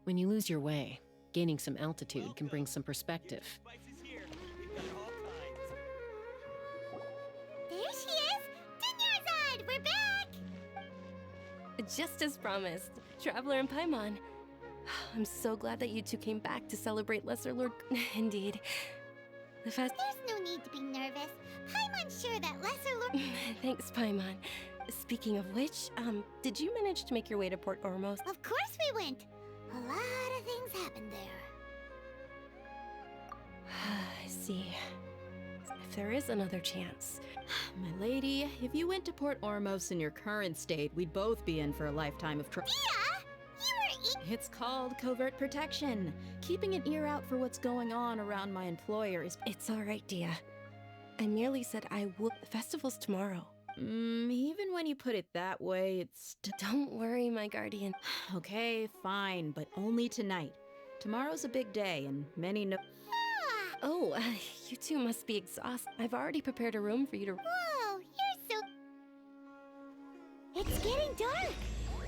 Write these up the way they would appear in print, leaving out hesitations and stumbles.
When you lose your way, gaining some altitude can bring some perspective. Spices here. We've got all kinds. There she is! Dunyarzad, we're back! Just as promised, Traveler and Paimon. I'm so glad that you two came back to celebrate Lesser Lord... Indeed. The fest... There's no need to be nervous. Paimon's sure that Lesser Lord... Thanks, Paimon. Speaking of which, did you manage to make your way to Port Ormos? Of course we went. A lot of things happened there. I see. If there is another chance. My lady, if you went to Port Ormos in your current state, we'd both be in for a lifetime of trouble. Dia! You were It's called covert protection. Keeping an ear out for what's going on around my employer is... It's all right, Dia. I merely said I would. The festival's tomorrow. Even when you put it that way, it's... Don't worry, my guardian. Okay, fine, but only tonight. Tomorrow's a big day, and many know... Oh, you two must be exhausted. I've already prepared a room for you to... Whoa, you're so... It's getting dark.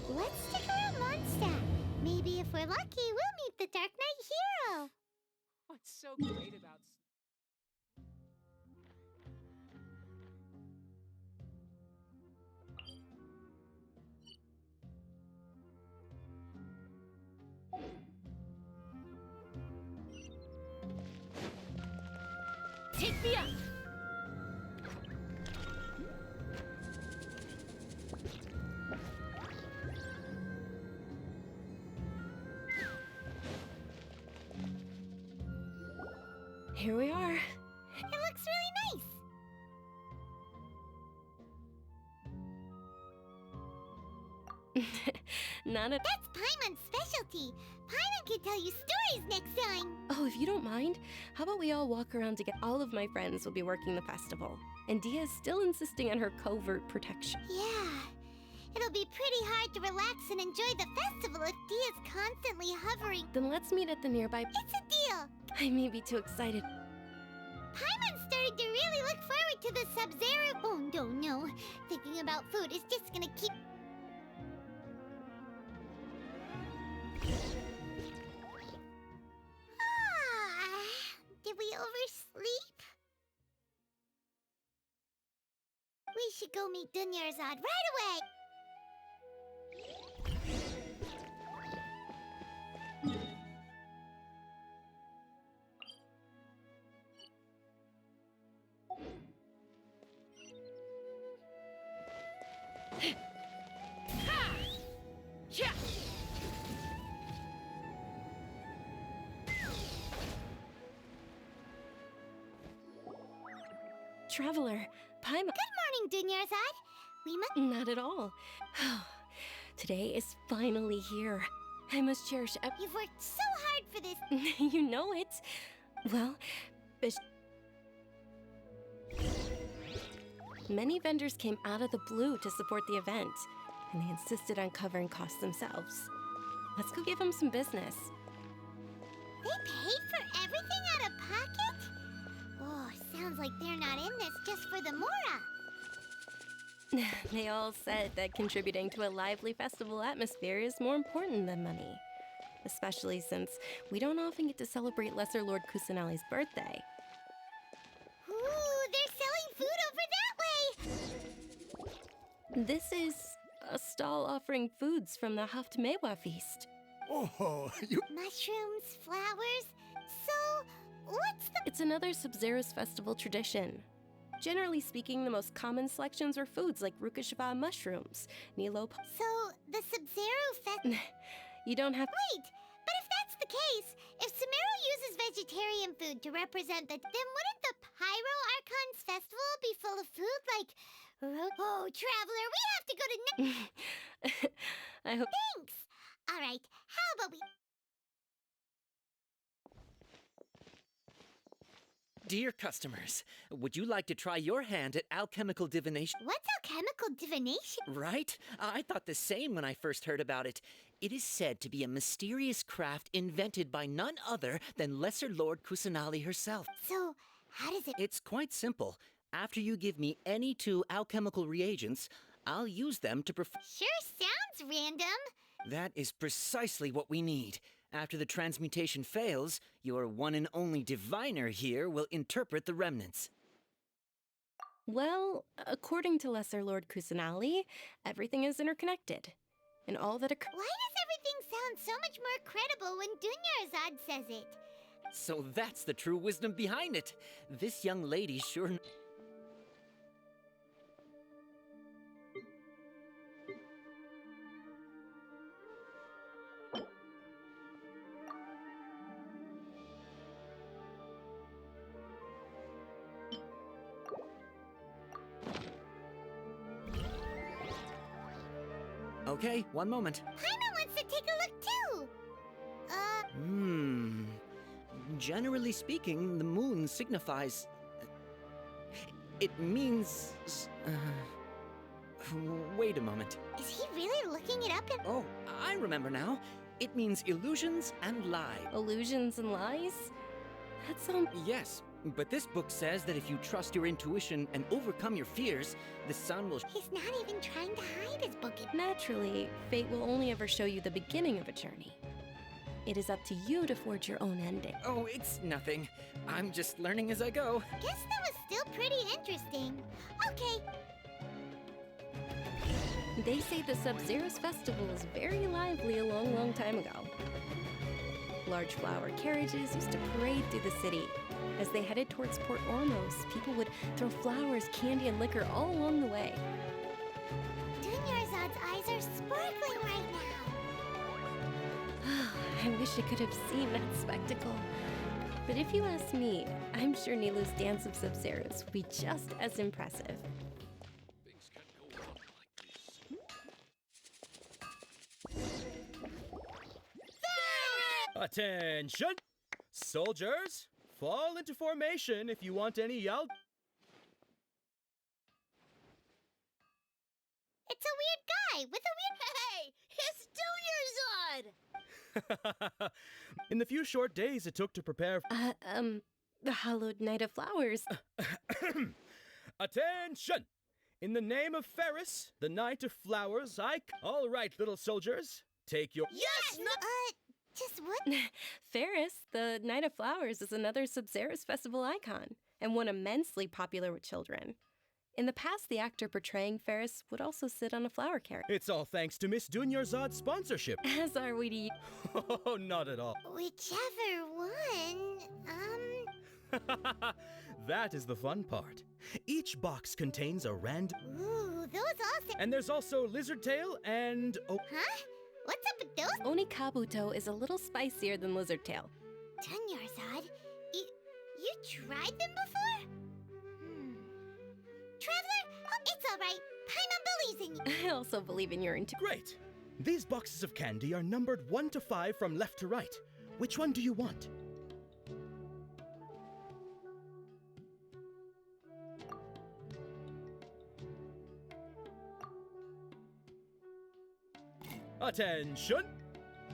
Let's stick around Mondstadt. Maybe if we're lucky, we'll meet the Dark Knight hero. What's so great about... Take me up! Here we are. It looks really nice. Nana. That's Paimon's specialty. Paimon can tell you stories next time. Oh, if you don't mind, how about we all walk around together? All of my friends will be working the festival. And Dia's still insisting on her covert protection. Yeah. It'll be pretty hard to relax and enjoy the festival if Dia's constantly hovering. Then let's meet at the nearby... It's a deal. I may be too excited. Paimon's starting to really look forward to the Sub-Zero... Oh, no. Thinking about food is just gonna keep... Did we oversleep? We should go meet Dunyarzad right away! Traveler, Paimon... Good morning, Dunyarzad. We must... Not at all. Today is finally here. I must cherish... You've worked so hard for this. You know it. Well, many vendors came out of the blue to support the event, and they insisted on covering costs themselves. Let's go give them some business. They paid for everything out of pocket? Oh, sounds like they're not in this just for the Mora. They all said that contributing to a lively festival atmosphere is more important than money. Especially since we don't often get to celebrate Lesser Lord Kusanali's birthday. Ooh, they're selling food over that way! This is a stall offering foods from the Haftmewa feast. Oh, you... Mushrooms, flowers. So, what's the... It's another Sub-Zero's festival tradition. Generally speaking, the most common selections are foods like Rukashva mushrooms, Nilo... So, the Sub-Zero You don't have... Wait, but if that's the case, if Sumeru uses vegetarian food to represent the... Then wouldn't the Pyro Archon's festival be full of food like... Oh, Traveler, we have to go to... I hope... Thanks! Alright, how about we... Dear customers, would you like to try your hand at alchemical divination? What's alchemical divination? Right? I thought the same when I first heard about it. It is said to be a mysterious craft invented by none other than Lesser Lord Kusanali herself. So, how does it... It's quite simple. After you give me any 2 alchemical reagents, I'll use them to perform... Sure sounds random. That is precisely what we need. After the transmutation fails, your one and only diviner here will interpret the remnants. Well, according to Lesser Lord Kusanali, everything is interconnected. And all that occurs. Why does everything sound so much more credible when Dunyarzad says it? So that's the true wisdom behind it. This young lady sure... Okay, one moment. Paimon wants to take a look too! Generally speaking, the moon signifies... It means... Wait a moment. Is he really looking it up in... Oh, I remember now. It means illusions and lie. Illusions and lies? That sounds. Yes, but this book says that if you trust your intuition and overcome your fears, the sun will... He's not even trying to hide his book. Naturally, fate will only ever show you the beginning of a journey. It is up to you to forge your own ending. Oh, it's nothing. I'm just learning as I go. Guess that was still pretty interesting. Okay, They say the Sub-Zero's festival was very lively a long, long time ago. Large flower carriages used to parade through the city. As they headed towards Port Ormos, people would throw flowers, candy, and liquor all along the way. Dunyarzad's eyes are sparkling right now. I wish I could have seen that spectacle. But if you ask me, I'm sure Nilu's dance of Sub-Zeros would be just as impressive. Attention! Soldiers, fall into formation if you want any yell. It's a weird guy with a weird... Hey! It's Dunyarzad! In the few short days it took to prepare. The hallowed night of flowers. Attention! In the name of Ferris, the Knight of Flowers, All right, little soldiers, take your. Yes! Just what? Ferris, the Night of Flowers, is another Sub-Zero's festival icon, and one immensely popular with children. In the past, the actor portraying Ferris would also sit on a flower carriage. It's all thanks to Miss Dunyarzad's sponsorship. As are we to you. Oh, not at all. Whichever one, That is the fun part. Each box contains a random. Ooh, those all say... And there's also Lizard Tail and. Oh. Huh? What's up with those? Onikabuto is a little spicier than Lizard Tail. Dunyarzad, you tried them before? Traveler, it's all right. Paimon believes in you. I also believe in your Great! These boxes of candy are numbered 1 to 5 from left to right. Which one do you want? Attention!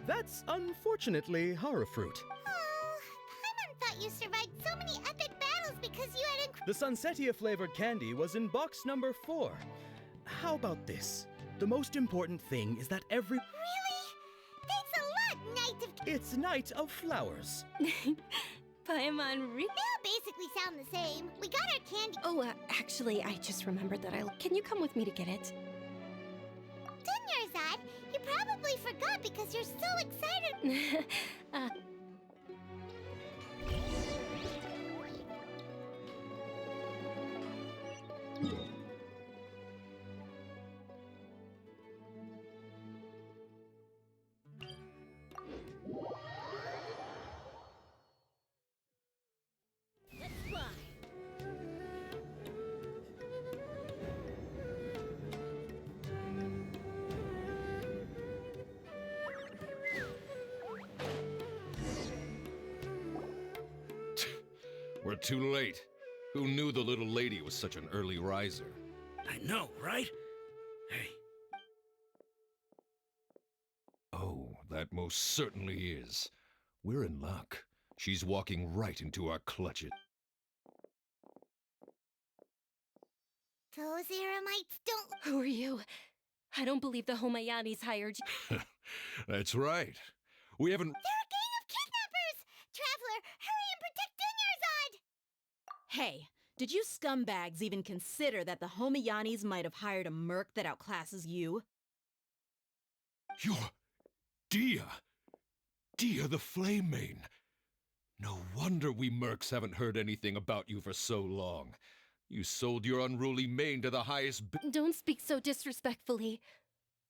That's unfortunately horror fruit. Oh, Paimon thought you survived so many epic battles because you had The Sunsetia flavored candy was in box number 4. How about this? The most important thing is that every. Really? Thanks a lot, Knight of... It's Night of Flowers. Paimon They all basically sound the same. We got our candy... Oh, actually, I just remembered that Can you come with me to get it? Dunyarzad, you probably forgot because you're so excited. We're too late. Who knew the little lady was such an early riser? I know, right? Hey. Oh, that most certainly is. We're in luck. She's walking right into our clutches. Those Eremites don't... Who are you? I don't believe the Homayanis hired you. That's right. We haven't. They're a gang of kidnappers! Traveler, hurry and protect Dunyarzad! Hey, did you scumbags even consider that the Homiyanis might have hired a merc that outclasses you? You're. Dia! Dia the Flame Mane! No wonder we mercs haven't heard anything about you for so long. You sold your unruly mane to the highest Don't speak so disrespectfully.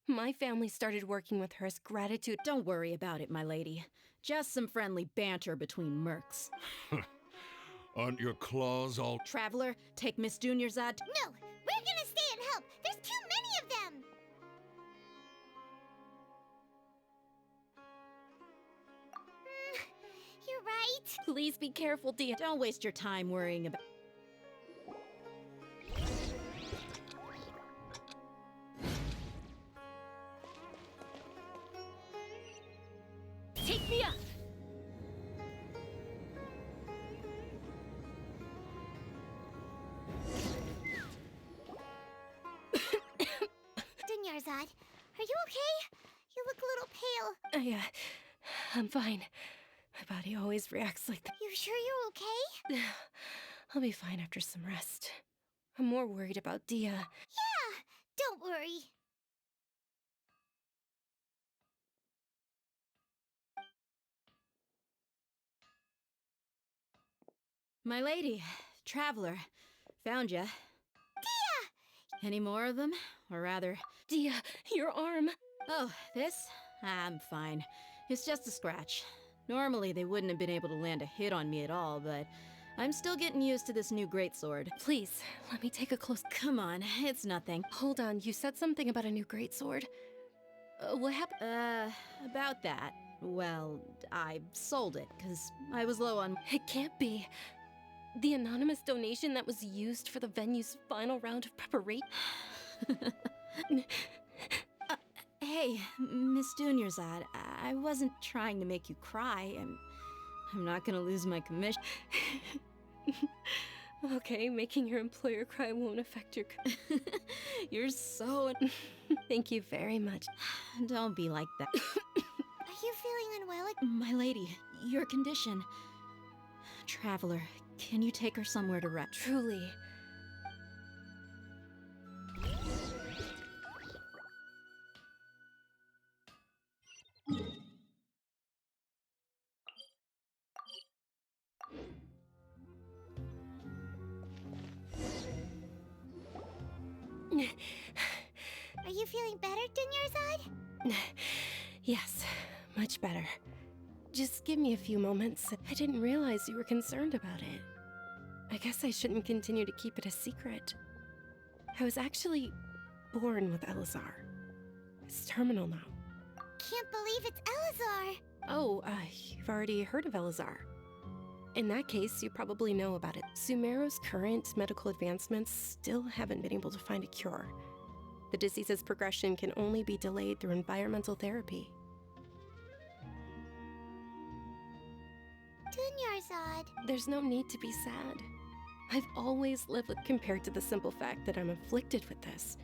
My family started working with her as gratitude. Don't worry about it, my lady. Just some friendly banter between mercs. Aren't your claws all. Traveler, take Miss Dunyarzad. No, we're gonna stay and help. There's too many of them. You're right. Please be careful, Dia. Don't waste your time worrying about. Take me up! Dunyarzad, are you okay? You look a little pale. I'm fine. My body always reacts like that. You sure you're okay? I'll be fine after some rest. I'm more worried about Dia. Yeah, don't worry. My lady, Traveler, found ya. Dia! Any more of them? Or rather... Dia, your arm! Oh, this? I'm fine. It's just a scratch. Normally they wouldn't have been able to land a hit on me at all, but I'm still getting used to this new greatsword. Please, let me take a close... Come on, it's nothing. Hold on, you said something about a new greatsword. What happened? About that. Well, I sold it, because I was low on... It can't be. The anonymous donation that was used for the venue's final round of preparation? Hey, Miss Dunyarzad, I wasn't trying to make you cry. I'm not gonna lose my commission. Okay, making your employer cry won't affect your... You're so... Thank you very much. Don't be like that. Are you feeling unwell? My lady, your condition. Traveler, can you take her somewhere to rest? Truly. Are you feeling better, Dunyarzad? Yes, much better. Just give me a few moments. I didn't realize you were concerned about it. I guess I shouldn't continue to keep it a secret. I was actually born with Elazar. It's terminal now. Can't believe it's Elazar. Oh, you've already heard of Elazar. In that case, you probably know about it. Sumeru's current medical advancements still haven't been able to find a cure. The disease's progression can only be delayed through environmental therapy. Dunyarzad. There's no need to be sad. I've always lived with compared to the simple fact that I'm afflicted with this.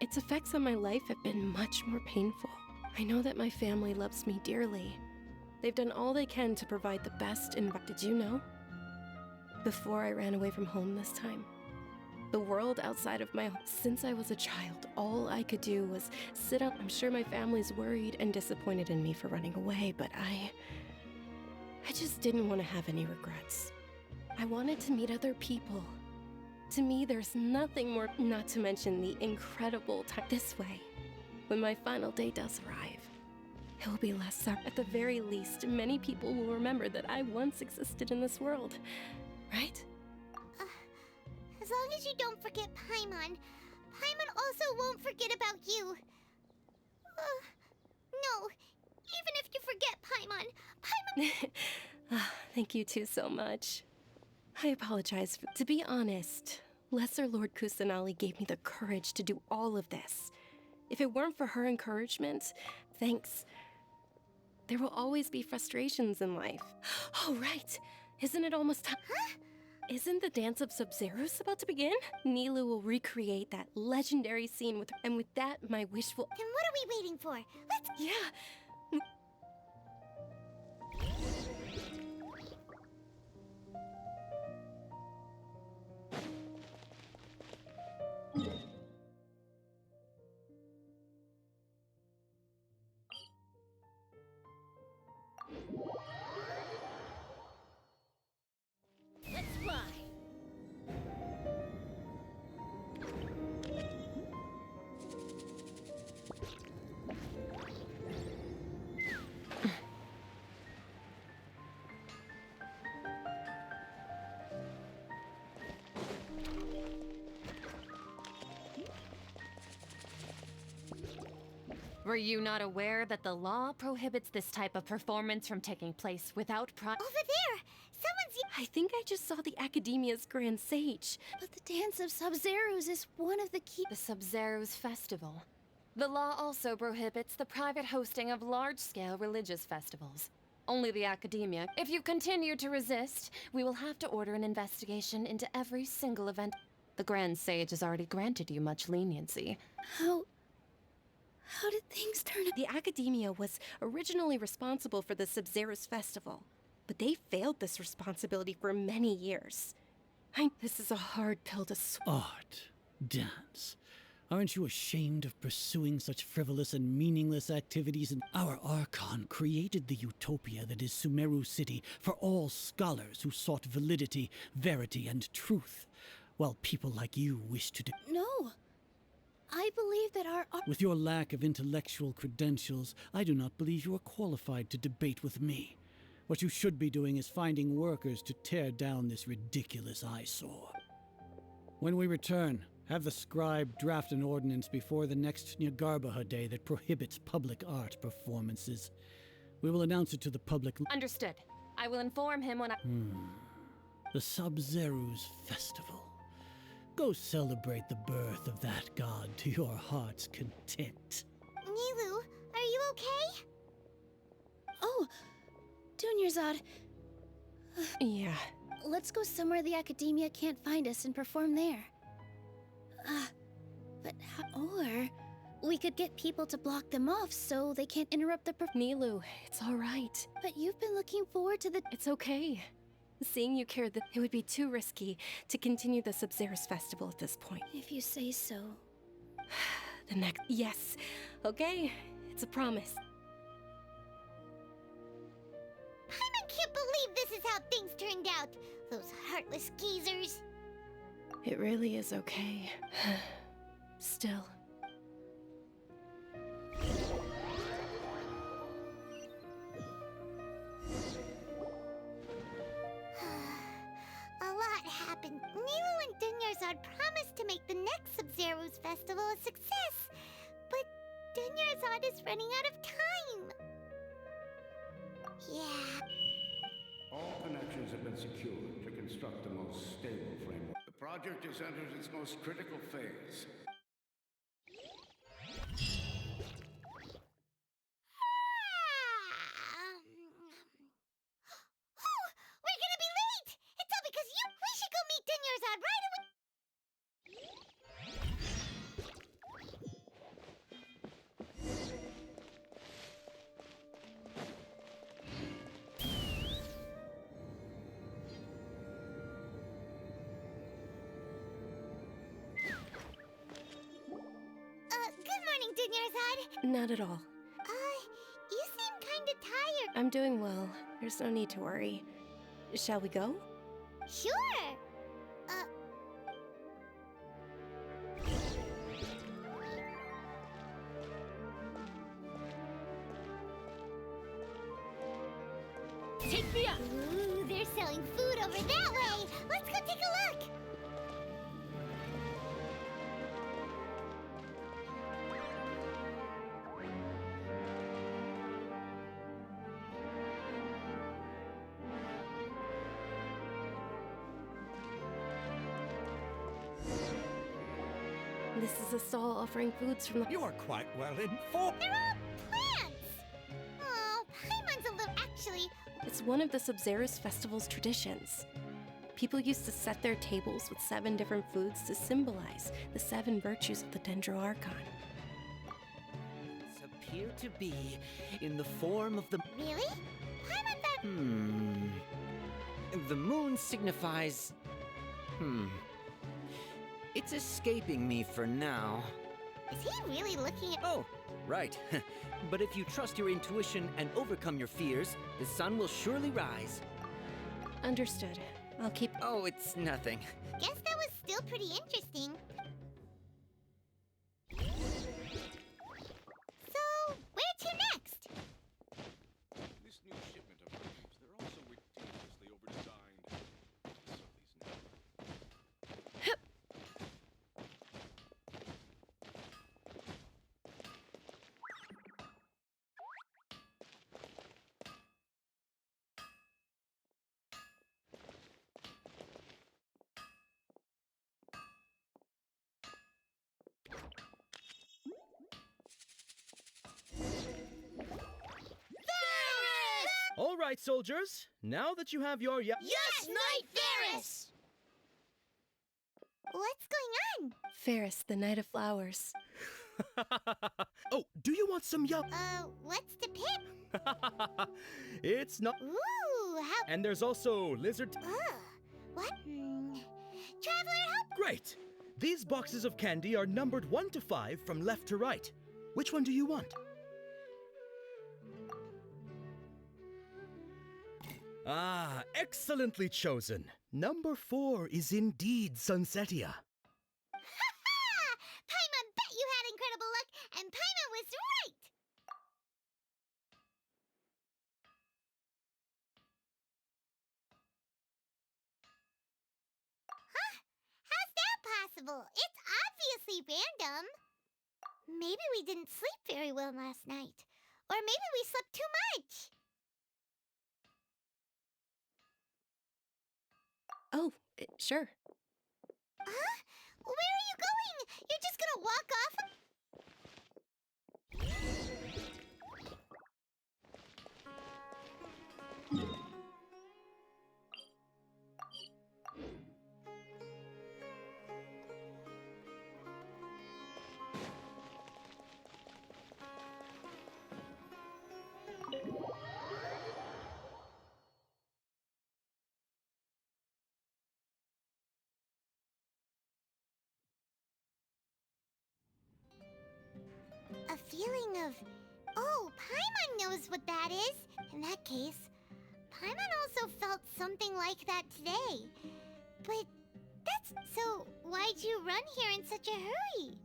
Its effects on my life have been much more painful. I know that my family loves me dearly. They've done all they can to provide the best in... Did you know? Before I ran away from home this time, the world outside of my home, since I was a child, all I could do was sit up. I'm sure my family's worried and disappointed in me for running away, but I just didn't want to have any regrets. I wanted to meet other people. To me, there's nothing more, not to mention the incredible time this way. When my final day does arrive, it will be less sorrow. At the very least, many people will remember that I once existed in this world, right? As long as you don't forget Paimon, Paimon also won't forget about you. No, even if you forget Paimon, Paimon... Thank you two so much. I apologize. To be honest, Lesser Lord Kusanali gave me the courage to do all of this. If it weren't for her encouragement, thanks. There will always be frustrations in life. Oh, right. Isn't it almost time? Huh? Isn't the dance of Sub-Zeros about to begin? Nilu will recreate that legendary scene with her, and with that, my wish will... Then what are we waiting for? Let's... Yeah. Were you not aware that the law prohibits this type of performance from taking place without Over there! Someone's... I think I just saw the Academia's Grand Sage. But the Dance of Sub-Zeros is one of the key... the Sub-Zeros festival. The law also prohibits the private hosting of large-scale religious festivals. Only the Academia. If you continue to resist, we will have to order an investigation into every single event. The Grand Sage has already granted you much leniency. How did things turn out? The Academia was originally responsible for the Sub-Zeros festival, but they failed this responsibility for many years. This is a hard pill to swallow. Art. Dance. Aren't you ashamed of pursuing such frivolous and meaningless activities? And our Archon created the utopia that is Sumeru City for all scholars who sought validity, verity, and truth, while people like you wish to No. I believe that our... With your lack of intellectual credentials, I do not believe you are qualified to debate with me. What you should be doing is finding workers to tear down this ridiculous eyesore. When we return, have the scribe draft an ordinance before the next Nyargarbaha Day that prohibits public art performances. We will announce it to the public... Understood. I will inform him when I... The Sub-Zeros Festival. Go celebrate the birth of that god to your heart's content. Nilu, are you okay? Oh, Dunyarzad. Yeah. Let's go somewhere the Academia can't find us and perform there. Or we could get people to block them off so they can't interrupt the Nilu, it's all right. But you've been looking forward to the... It's okay. Seeing you care that it would be too risky to continue the Sub-Zeros festival at this point. If you say so. The next... Yes. Okay. It's a promise. Paimon can't believe this is how things turned out. Those heartless geezers. It really is okay. Still. A lot happened. Nilu and Dunyarzad promised to make the next Sub-Zeros festival a success, but Dunyarzad is running out of time. Yeah. All connections have been secured to construct the most stable framework. The project has entered its most critical phase. Oh, we're gonna be late! It's all because you... We should go meet Dunyarzad right away! Good morning, Dunyarzad. Not at all. You seem kinda tired. I'm doing well. There's no need to worry. Shall we go? Sure. Take me up! Ooh, they're selling food over that way. Let's go take a look. This is a stall offering foods from the... You are quite well informed. They're all plants. Oh, Paimon's a little... Actually, It's one of the Sub-Zeros festival's traditions. People used to set their tables with 7 different foods to symbolize the 7 virtues of the Dendroarchon. Appear to be in the form of the... really? Paimon thought... The moon signifies... It's escaping me for now. Is he really looking at... Oh, right. But if you trust your intuition and overcome your fears, the sun will surely rise. Understood. I'll keep... Oh, it's nothing. Guess that was still pretty interesting. So, where to next? This new shipment of items, they're also ridiculously overdesigned. right, soldiers. Now that you have your Yes, Knight Ferris! What's going on? Ferris, the Knight of Flowers. Oh, do you want some What's the pip? It's not. Ooh, how... And there's also lizard. What? Traveler, help! Great. These boxes of candy are numbered 1 to 5 from left to right. Which one do you want? Ah, excellently chosen. Number 4 is indeed Sunsetia. Ha-ha! Paimon bet you had incredible luck, and Paimon was right! Huh? How's that possible? It's obviously random. Maybe we didn't sleep very well last night. Or maybe we slept too much. Oh, sure. Huh? Where are you going? You're just gonna walk off? A feeling of, oh, Paimon knows what that is. In that case, Paimon also felt something like that today. But so why'd you run here in such a hurry?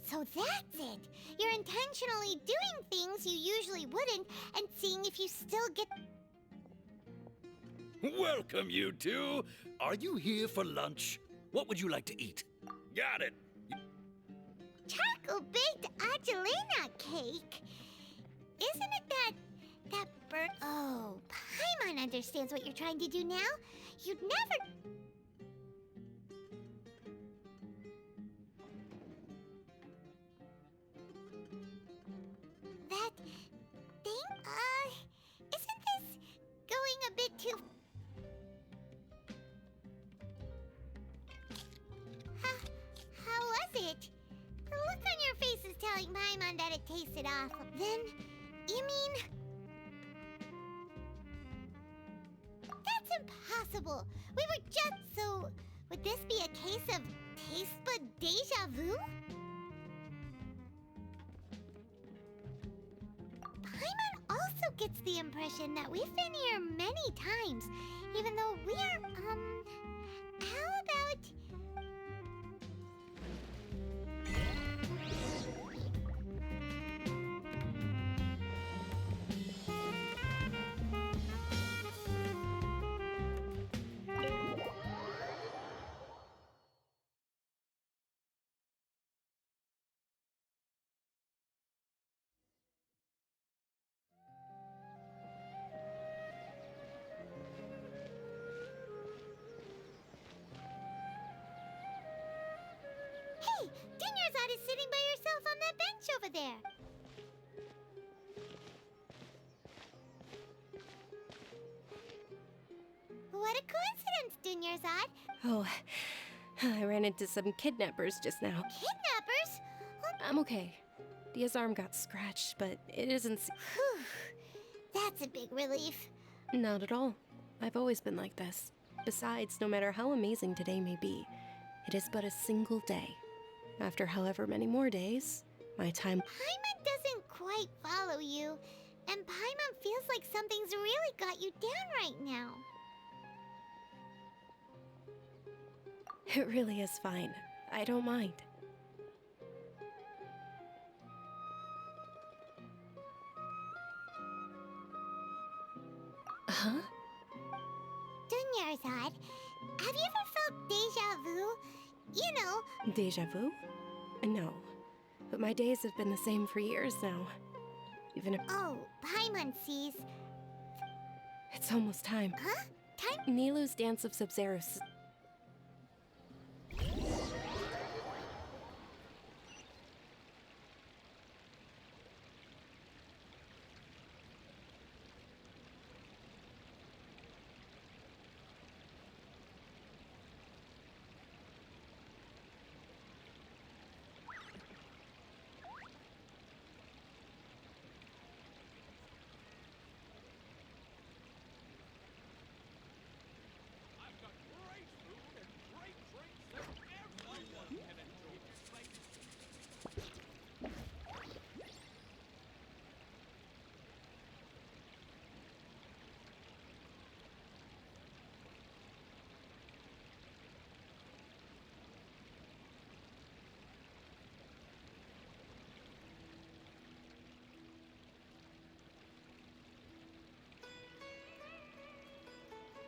So that's it. You're intentionally doing things you usually wouldn't and seeing if you still get... Welcome, you two. Are you here for lunch? What would you like to eat? Got it. Charcoal-baked Angelina cake? Isn't it that bird... Oh, Paimon understands what you're trying to do now. You'd never... That thing? Isn't this going a bit too... How was it? The look on your face is telling Paimon that it tasted awful. Then, you mean... That's impossible. We were just so... Would this be a case of taste bud deja vu? Paimon also gets the impression that we've been here many times, even though we're, how about... Hey, Dinyarzad is sitting by herself on that bench over there. What a coincidence, Dinyarzad. Oh, I ran into some kidnappers just now. Kidnappers? I'm okay. Dia's arm got scratched, but it isn't... Whew. That's a big relief. Not at all. I've always been like this. Besides, no matter how amazing today may be, it is but a single day. After however many more days, my time... Paimon doesn't quite follow you, and Paimon feels like something's really got you down right now. It really is fine. I don't mind. Huh? Dinyarzad, have you ever felt deja vu? You know... Deja vu? No. But my days have been the same for years now. Even if... Oh, Paimon sees... It's almost time. Huh? Time? Nilou's Dance of Sub-Zeros.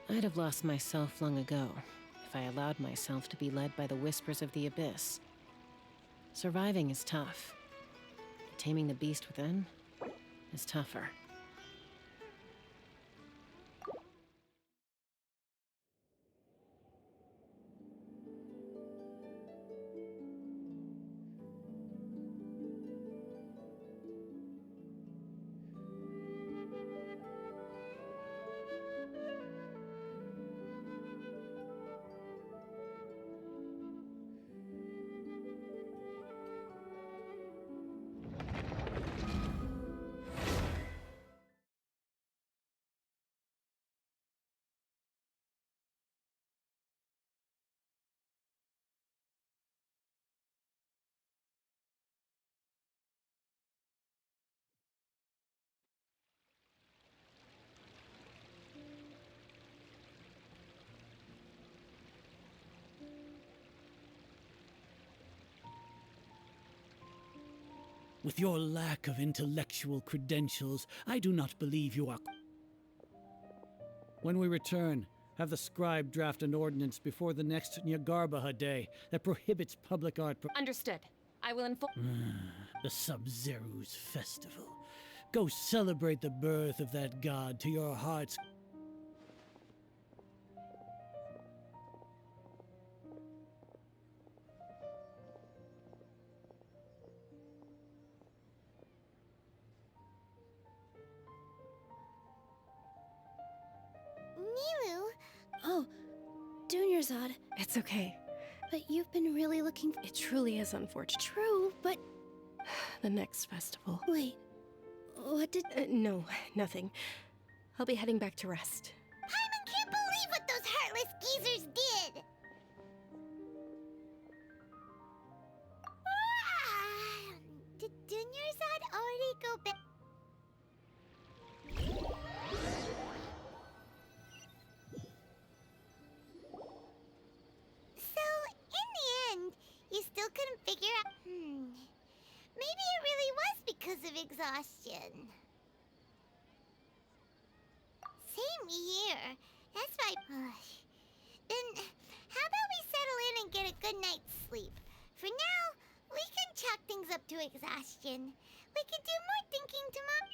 I'd have lost myself long ago if I allowed myself to be led by the whispers of the abyss. Surviving is tough. Taming the beast within is tougher. With your lack of intellectual credentials, I do not believe you are. When we return, have the scribe draft an ordinance before the next Nyagarbha day that prohibits public art. Understood. I will inform. The Sub-Zero's festival. Go celebrate the birth of that god to your heart's. Nilu, Oh, Dunyarzad. It's okay. but you've been really looking. It truly is unfortunate. True, but The next festival. wait. What did. No, nothing. I'll be heading back to rest. Paimon can't believe what those heartless geezers did! Did Dunyarzad already go back? So, in the end, you still couldn't figure out. Maybe it really was because of exhaustion. Same here. That's why. Then, how about we settle in and get a good night's sleep? For now, we can chalk things up to exhaustion. We can do more thinking tomorrow.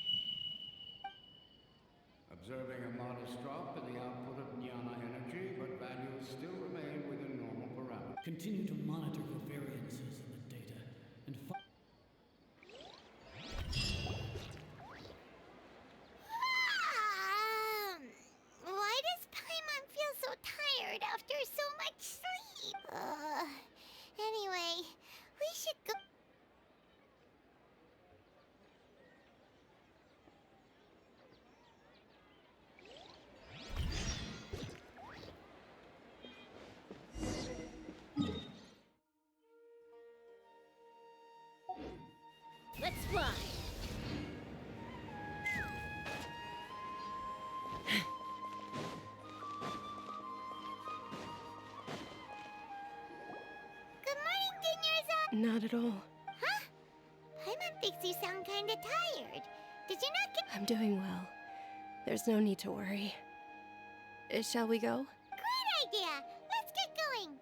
Observing a modest drop in the output of jnana energy, but values still remain within normal parameters. Continue to monitor for variances in the data and Why does Paimon feel so tired after so much sleep? Anyway, we should go. Let's fly! Good morning, Dunyarzad. Not at all. Huh? Paimon thinks you sound kinda tired. Did you not get. I'm doing well. There's no need to worry. Shall we go? Great idea! Let's get going!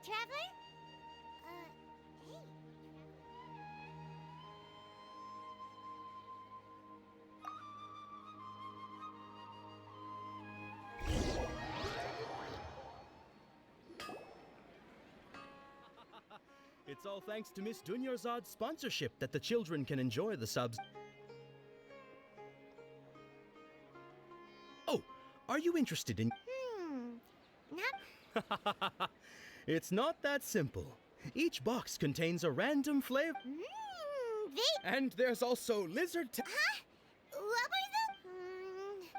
Traveler? Hey. It's all thanks to Miss Dunyarzad's sponsorship that the children can enjoy the subs. Oh, are you interested in... Not. It's not that simple. Each box contains a random flavor. And there's also lizard... Huh? What was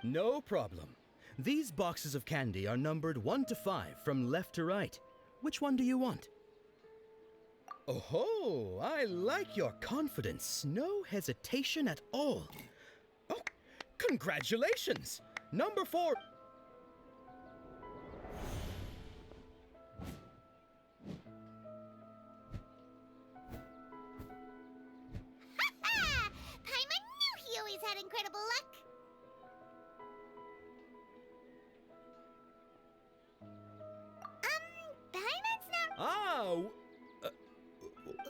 the... No problem. These boxes of candy are numbered 1 to 5 from left to right. Which one do you want? Oh, I like your confidence. No hesitation at all. Oh, congratulations! Number 4. Paimon knew he always had incredible luck. Ah,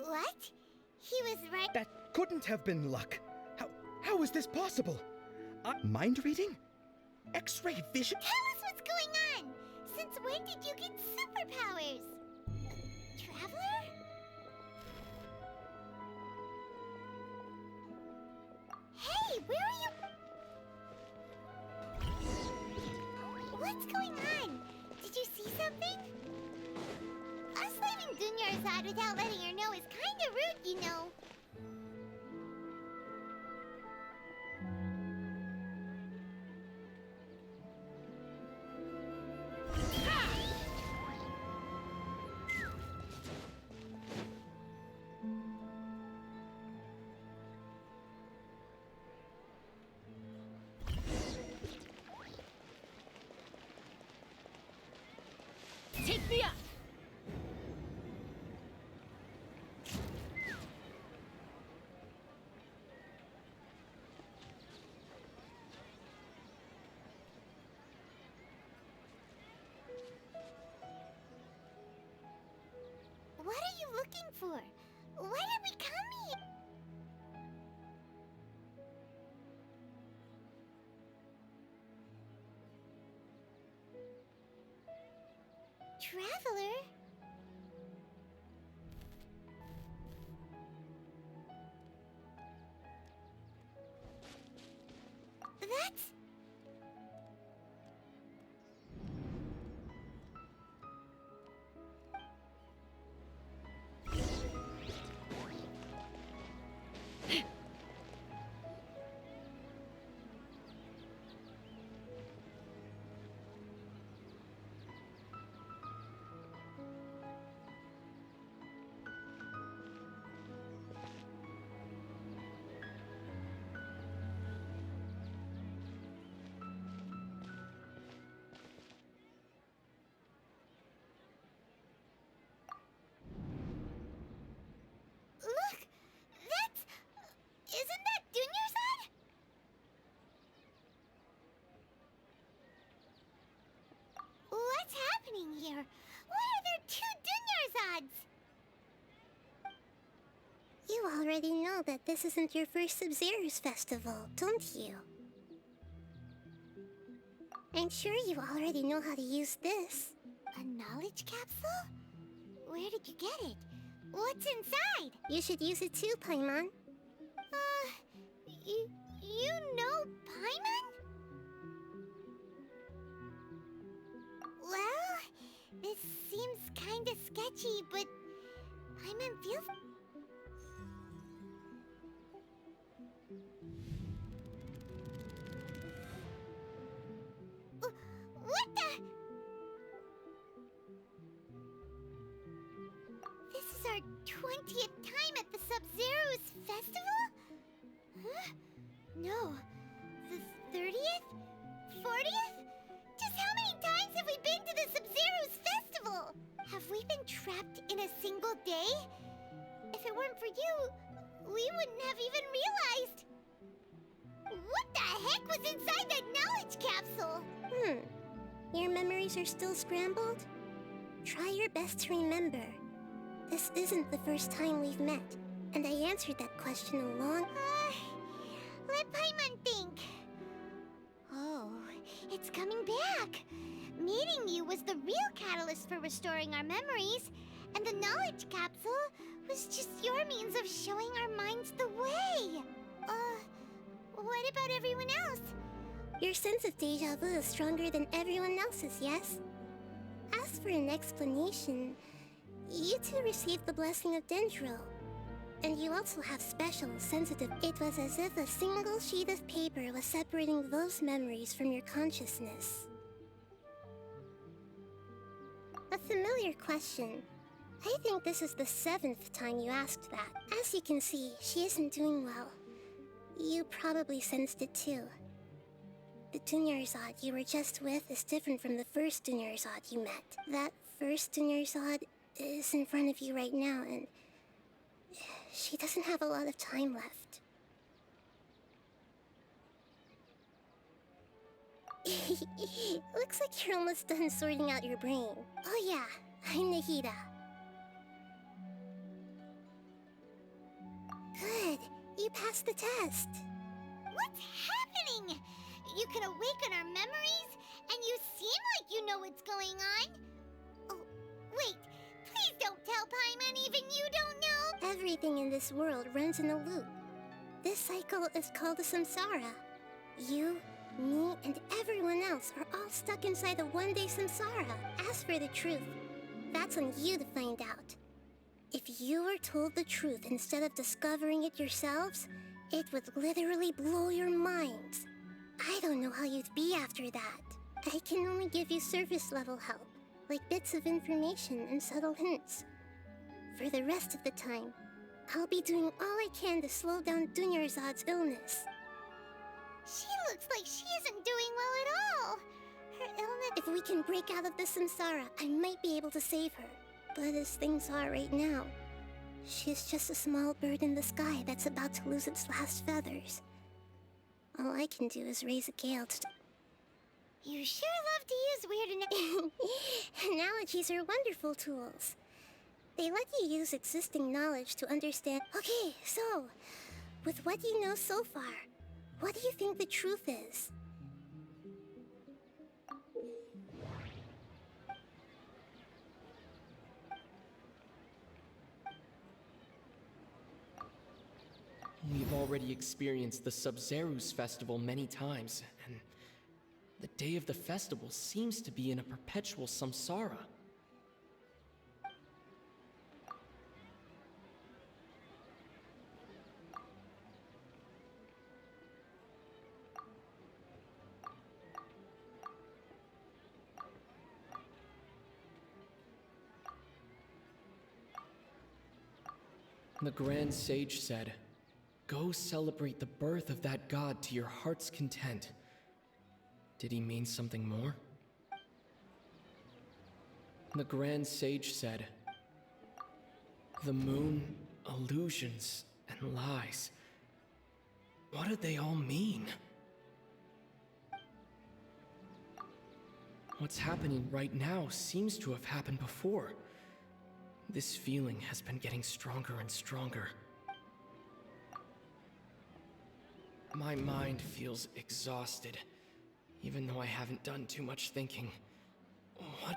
What? He was right. that couldn't have been luck. How is this possible? Mind reading? X-ray vision? Tell us what's going on! Since when did you get superpowers? Traveler? Hey, where are you? What's going on? Did you see something? Us leaving Dunyarzad without letting her know is kinda rude, you know. Take me up! What are you looking for? Why did we come here? Traveler? That's... Look! That's... Isn't that Dunyarzad? What's happening here? Why are there two Dunyarzads? You already know that this isn't your first Sub-Zero's festival, don't you? I'm sure you already know how to use this. A knowledge capsule? Where did you get it? What's inside? You should use it too, Paimon. You know Paimon? Well, this seems kinda sketchy, but Paimon feels... What the... This is our 20th time at the Sub-Zero's festival? Huh? No. The 30th? 40th? Just how many times have we been to the Sub-Zero's festival? Have we been trapped in a single day? If it weren't for you, we wouldn't have even realized. What the heck was inside that knowledge capsule? Your memories are still scrambled? Try your best to remember. This isn't the first time we've met, and I answered that question a long... let Paimon think. Oh, it's coming back. Meeting you was the real catalyst for restoring our memories, and the knowledge capsule was just your means of showing our minds the way. What about everyone else? Your sense of deja vu is stronger than everyone else's, yes? As for an explanation, you two received the blessing of Dendro. And you also have special, sensitive... It was as if a single sheet of paper was separating those memories from your consciousness. A familiar question. I think this is the 7th time you asked that. As you can see, she isn't doing well. You probably sensed it too. The Dunyarzad you were just with is different from the first Dunyarzad you met. That first Dunyarzad is in front of you right now, and she doesn't have a lot of time left. Looks like you're almost done sorting out your brain. Oh yeah, I'm Nahida. passed the test. What's happening? You can awaken our memories, and you seem like you know what's going on. Oh, wait. Please don't tell Paimon even you don't know. Everything in this world runs in a loop. This cycle is called a samsara. You, me, and everyone else are all stuck inside a one-day samsara. As for the truth, that's on you to find out. If you were told the truth instead of discovering it yourselves, it would literally blow your minds. I don't know how you'd be after that. I can only give you surface-level help, like bits of information and subtle hints. For the rest of the time, I'll be doing all I can to slow down Dunyarzad's illness. She looks like she isn't doing well at all. Her illness... If we can break out of the samsara, I might be able to save her. But as things are right now, she's just a small bird in the sky that's about to lose its last feathers. All I can do is raise a gale to... You sure love to use weird analogies are wonderful tools. They let you use existing knowledge to understand... Okay, so, with what you know so far, what do you think the truth is? We've already experienced the Sub-Zerus festival many times, and the day of the festival seems to be in a perpetual samsara. The Grand Sage said, "Go celebrate the birth of that god to your heart's content." Did he mean something more? The Grand Sage said, "The moon, illusions, and lies. What do they all mean?" What's happening right now seems to have happened before. This feeling has been getting stronger and stronger. My mind feels exhausted, even though I haven't done too much thinking. What?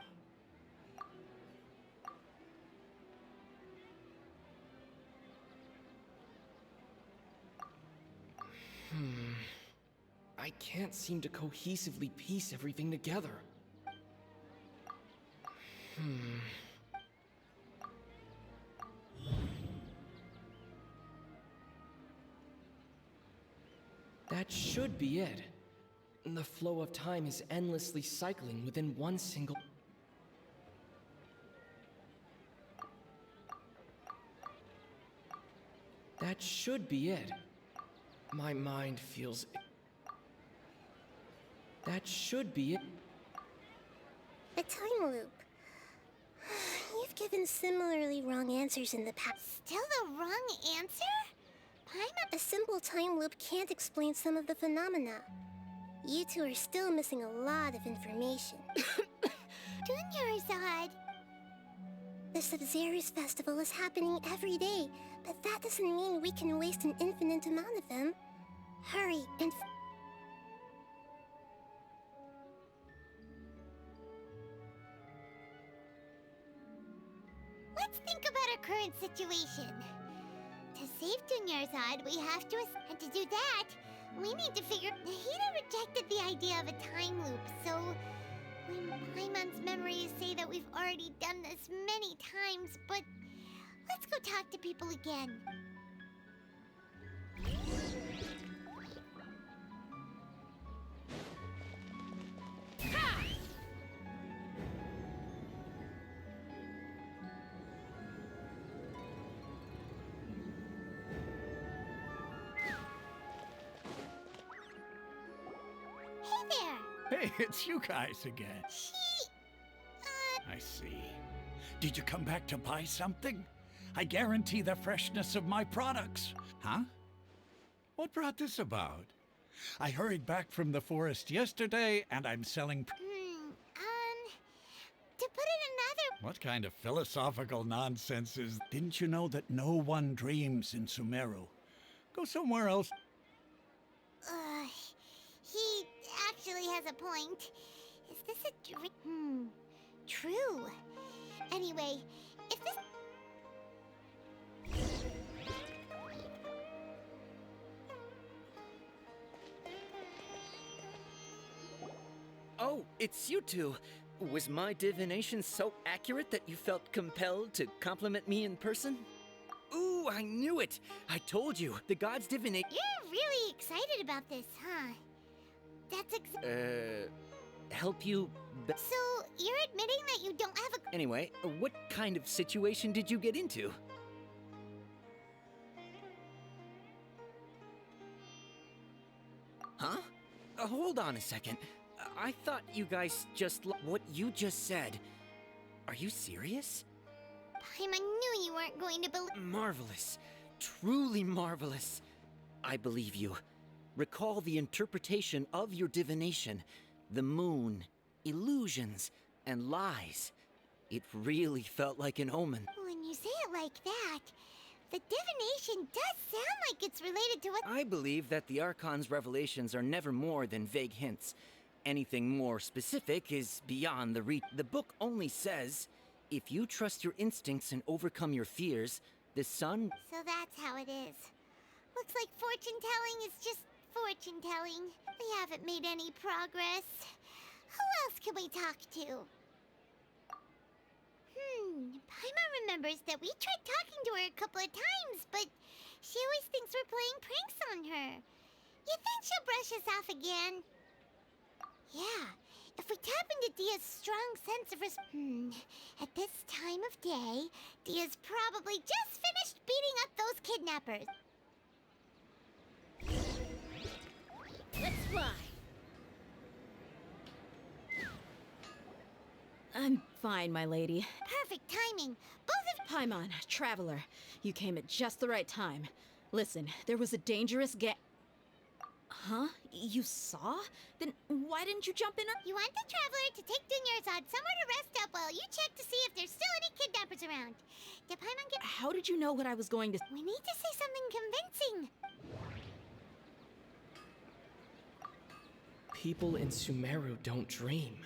I can't seem to cohesively piece everything together. That should be it. The flow of time is endlessly cycling within one single... That should be it. My mind feels... That should be it. A time loop. You've given similarly wrong answers in the past. Still the wrong answer? A simple time loop can't explain some of the phenomena. You two are still missing a lot of information. Dunyarzad! The Sub-Zerus festival is happening every day, but that doesn't mean we can waste an infinite amount of them. Hurry and... Let's think about our current situation. To save Dunyarzad, we have to... And to do that, we need to figure... Nahida rejected the idea of a time loop, so... When Paimon's memories say that we've already done this many times, but... Let's go talk to people again. Hey, it's you guys again. I see. Did you come back to buy something? I guarantee the freshness of my products. Huh? What brought this about? I hurried back from the forest yesterday, and I'm selling... To put it another... What kind of philosophical nonsense is... Didn't you know that no one dreams in Sumeru? Go somewhere else. He actually has a point. Is this a dream? True. Anyway, if this... Oh, it's you two. Was my divination so accurate that you felt compelled to compliment me in person? Ooh, I knew it! I told you, the gods divinate. You're really excited about this, huh? That's Help you. So, you're admitting that you don't have a... Anyway, what kind of situation did you get into? Huh? Hold on a second. I thought you guys just what you just said. Are you serious? Paimon knew you weren't going to believe... Marvelous. Truly marvelous. I believe you. Recall the interpretation of your divination. The moon, illusions, and lies. It really felt like an omen. When you say it like that, the divination does sound like it's related to what... I believe that the Archon's revelations are never more than vague hints. Anything more specific is beyond the reach. The book only says, if you trust your instincts and overcome your fears, the sun... So that's how it is. Looks like fortune-telling is just fortune-telling. We haven't made any progress. Who else can we talk to? Paimon remembers that we tried talking to her a couple of times, but she always thinks we're playing pranks on her. You think she'll brush us off again? Yeah, if we tap into Dia's strong sense of at this time of day, Dia's probably just finished beating up those kidnappers. Let's fly. I'm fine, my lady. Perfect timing. Both of... Paimon, Traveler, you came at just the right time. Listen, there was a dangerous Huh? You saw? Then why didn't you jump in? You want the Traveler to take Dunyarzad somewhere to rest up while you check to see if there's still any kidnappers around. Did Paimon get... How did you know what I was going to... We need to say something convincing. People in Sumeru don't dream.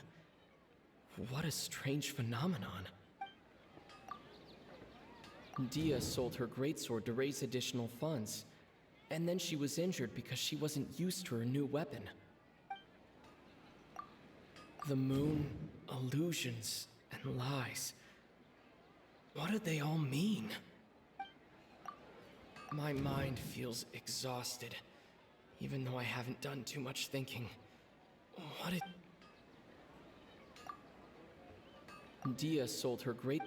What a strange phenomenon. Dia sold her greatsword to raise additional funds, and then she was injured because she wasn't used to her new weapon. The moon, illusions, and lies. What do they all mean? My mind feels exhausted, even though I haven't done too much thinking. What did... Dia sold her great...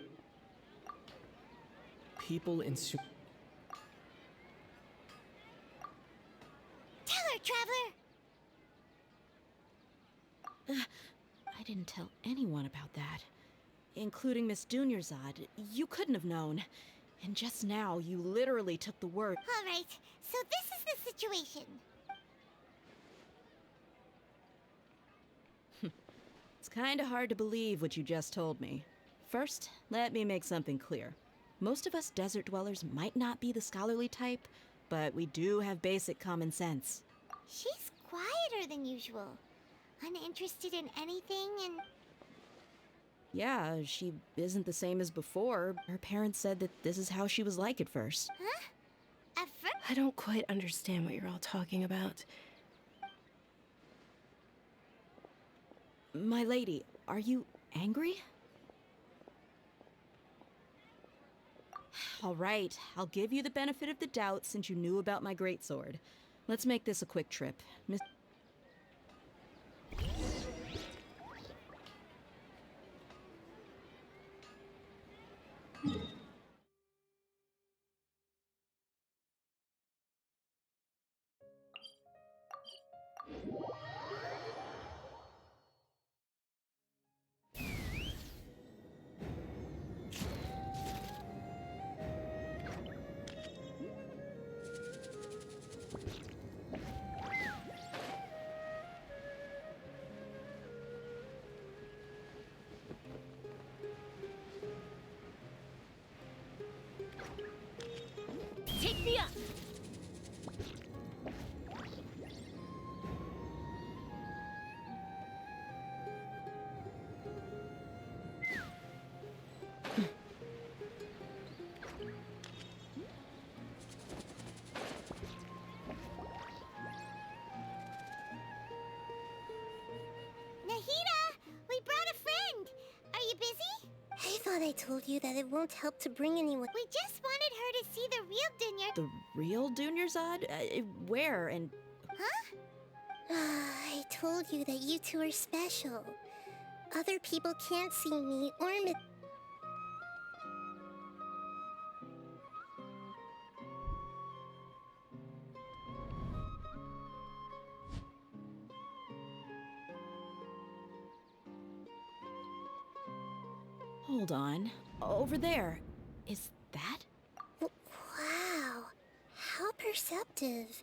People in Tell her, Traveler! I didn't tell anyone about that. Including Miss Dunyarzad. You couldn't have known. And just now, you literally took the word. All right, so this is the situation. It's kinda hard to believe what you just told me. First, let me make something clear. Most of us desert dwellers might not be the scholarly type, but we do have basic common sense. She's quieter than usual. Uninterested in anything and... Yeah, she isn't the same as before. Her parents said that this is how she was like at first. Huh? At first? I don't quite understand what you're all talking about. My lady, are you angry? All right, I'll give you the benefit of the doubt since you knew about my greatsword. Let's make this a quick trip. Miss... told you that it won't help to bring anyone. We just wanted her to see the real Dunya. The real Dunyarzad? Where and... Huh? I told you that you two are special. Other people can't see me or me. Hold on. Over there. Is that? Wow. How perceptive.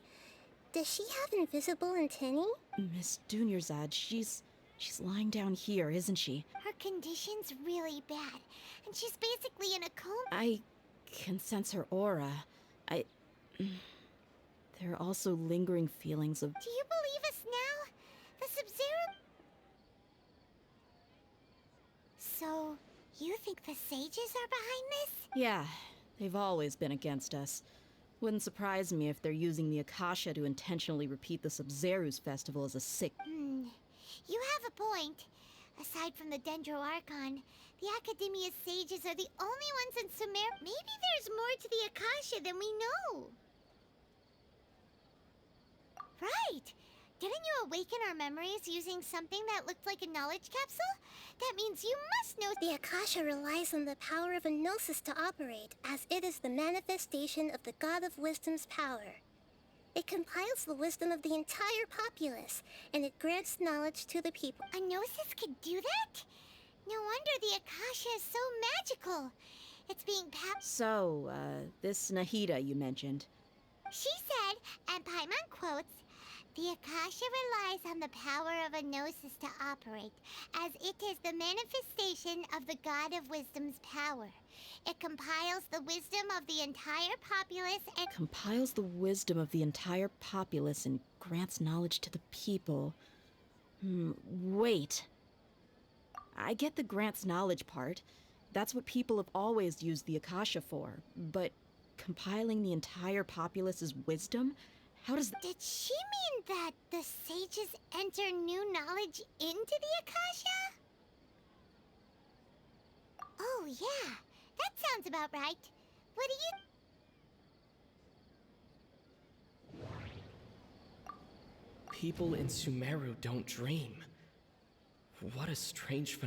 Does she have invisible antennae? Miss Dunyarzad, she's lying down here, isn't she? Her condition's really bad, and she's basically in a coma. I can sense her aura. There are also lingering feelings of... Do you believe us now? The Sub-Zero... So, you think the sages are behind this? Yeah, they've always been against us. Wouldn't surprise me if they're using the Akasha to intentionally repeat the Sub-Zero's festival as a sick... You have a point. Aside from the Dendro Archon, the Academia's sages are the only ones in Sumer. Maybe there's more to the Akasha than we know. Right! Didn't you awaken our memories using something that looked like a knowledge capsule? That means you must know— The Akasha relies on the power of a gnosis to operate, as it is the manifestation of the God of Wisdom's power. It compiles the wisdom of the entire populace, and it grants knowledge to the people. A gnosis could do that? No wonder the Akasha is so magical. It's being So, this Nahida you mentioned. She said, and Paimon quotes, "The Akasha relies on the power of a gnosis to operate, as it is the manifestation of the God of Wisdom's power. It compiles the wisdom of the entire populace and— Compiles the wisdom of the entire populace and grants knowledge to the people. Wait. I get the grants knowledge part. That's what people have always used the Akasha for. But compiling the entire populace's wisdom? How does that— Did she mean that the sages enter new knowledge into the Akasha? Oh, yeah. That sounds about right. What do you— People in Sumeru don't dream. What a strange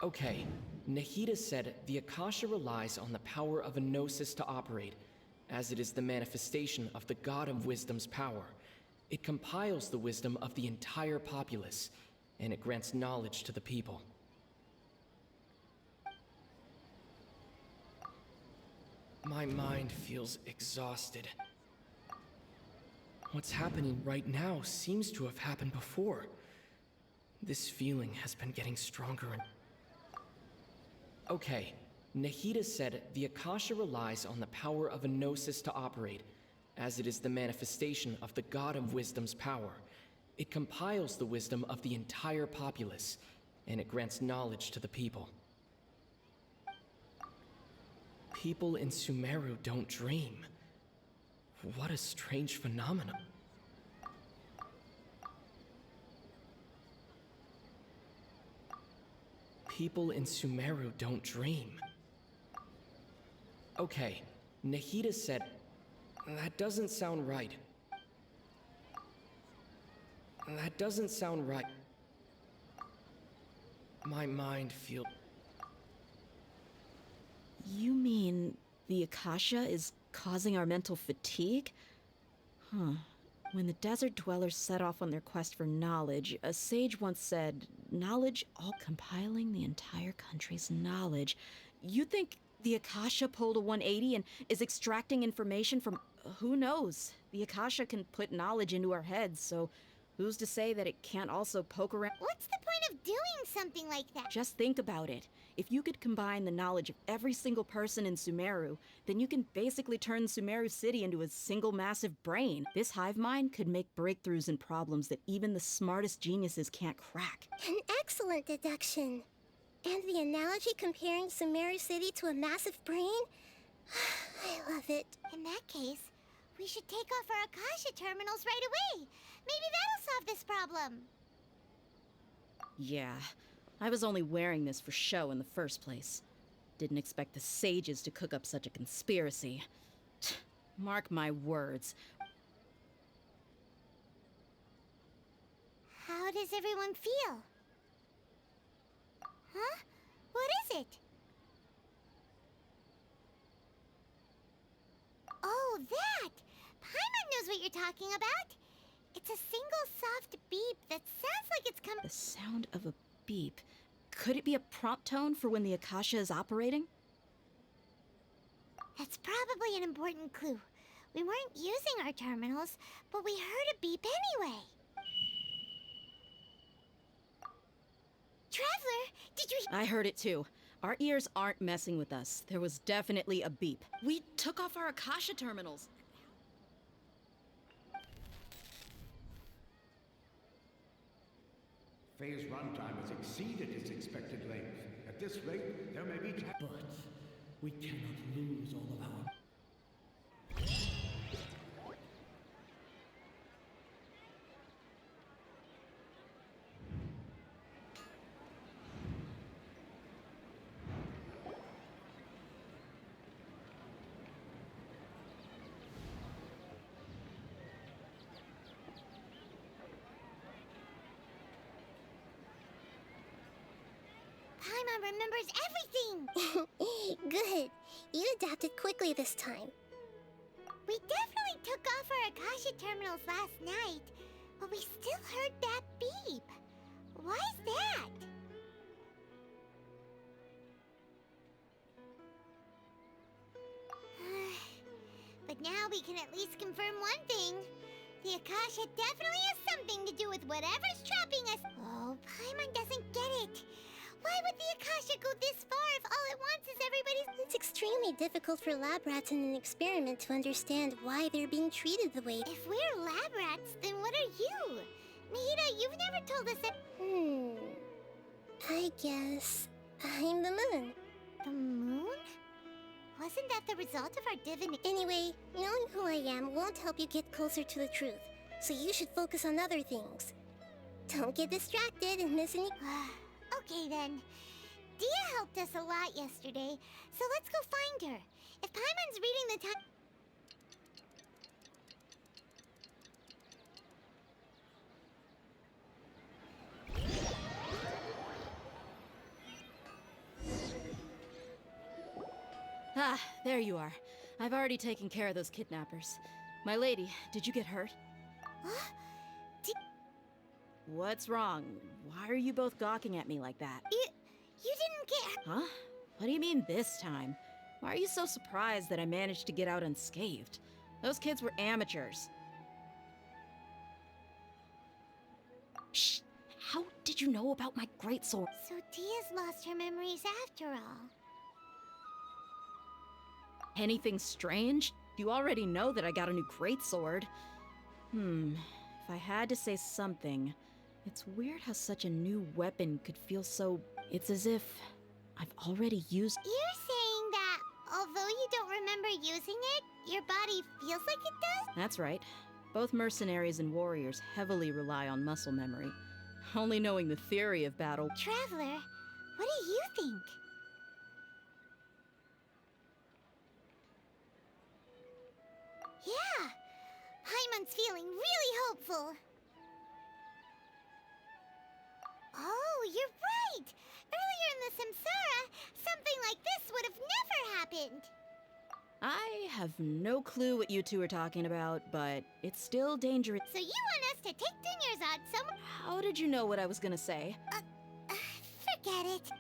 Okay, Nahida said the Akasha relies on the power of a gnosis to operate, as it is the manifestation of the God of Wisdom's power. It compiles the wisdom of the entire populace, and it grants knowledge to the people. My mind feels exhausted. What's happening right now seems to have happened before. This feeling has been getting stronger and... Okay, Nahida said the Akasha relies on the power of a gnosis to operate, as it is the manifestation of the God of Wisdom's power. It compiles the wisdom of the entire populace, and it grants knowledge to the people. People in Sumeru don't dream. What a strange phenomenon. People in Sumeru don't dream. Okay, Nahida said... That doesn't sound right. That doesn't sound right. My mind feels... You mean the Akasha is causing our mental fatigue? Huh. When the desert dwellers set off on their quest for knowledge, a sage once said, knowledge all compiling the entire country's knowledge. You think the Akasha pulled a 180 and is extracting information from... Who knows? The Akasha can put knowledge into our heads, so who's to say that it can't also poke around... What's the point of doing something like that? Just think about it. If you could combine the knowledge of every single person in Sumeru, then you can basically turn Sumeru City into a single massive brain. This hive mind could make breakthroughs in problems that even the smartest geniuses can't crack. An excellent deduction. And the analogy comparing Sumeru City to a massive brain? I love it. In that case, we should take off our Akasha terminals right away. Maybe that'll solve this problem. Yeah. I was only wearing this for show in the first place. Didn't expect the sages to cook up such a conspiracy. Mark my words. How does everyone feel? Huh? What is it? Oh, that! Paimon knows what you're talking about. It's a single soft beep that sounds like it's coming. The sound of a beep. Could it be a prompt tone for when the Akasha is operating? That's probably an important clue. We weren't using our terminals, but we heard a beep anyway. Traveler, did you... I heard it too. Our ears aren't messing with us. There was definitely a beep. We took off our Akasha terminals. Phase runtime has exceeded its expected length. At this rate, there may be... But we cannot lose all of our... Paimon remembers everything! Good. You adapted quickly this time. We definitely took off our Akasha terminals last night, but we still heard that beep. Why's that? But now we can at least confirm one thing. The Akasha definitely has something to do with whatever's trapping us. Oh, Paimon doesn't get it. Why would the Akasha go this far if all it wants is everybody's... It's extremely difficult for lab rats in an experiment to understand why they're being treated the way... If we're lab rats, then what are you? Nahida, you've never told us that... I guess... I'm the moon. The moon? Wasn't that the result of our divination? Anyway, knowing who I am won't help you get closer to the truth. So you should focus on other things. Don't get distracted and miss any... Okay then. Dia helped us a lot yesterday, so let's go find her. If Paimon's reading the time... Ah, there you are. I've already taken care of those kidnappers. My lady, did you get hurt? Huh? What's wrong? Why are you both gawking at me like that? You didn't get... Huh? What do you mean this time? Why are you so surprised that I managed to get out unscathed? Those kids were amateurs. Shh! How did you know about my greatsword? So Dia's lost her memories after all. Anything strange? You already know that I got a new greatsword. If I had to say something, it's weird how such a new weapon could feel so... It's as if I've already used... You're saying that although you don't remember using it, your body feels like it does? That's right. Both mercenaries and warriors heavily rely on muscle memory. Only knowing the theory of battle... Traveler, what do you think? Yeah! Paimon's feeling really hopeful. Oh, you're right! Earlier in the Samsara, something like this would have never happened. I have no clue what you two are talking about, but it's still dangerous. So you want us to take Dunyarzad somewhere? How did you know what I was gonna say? Forget it.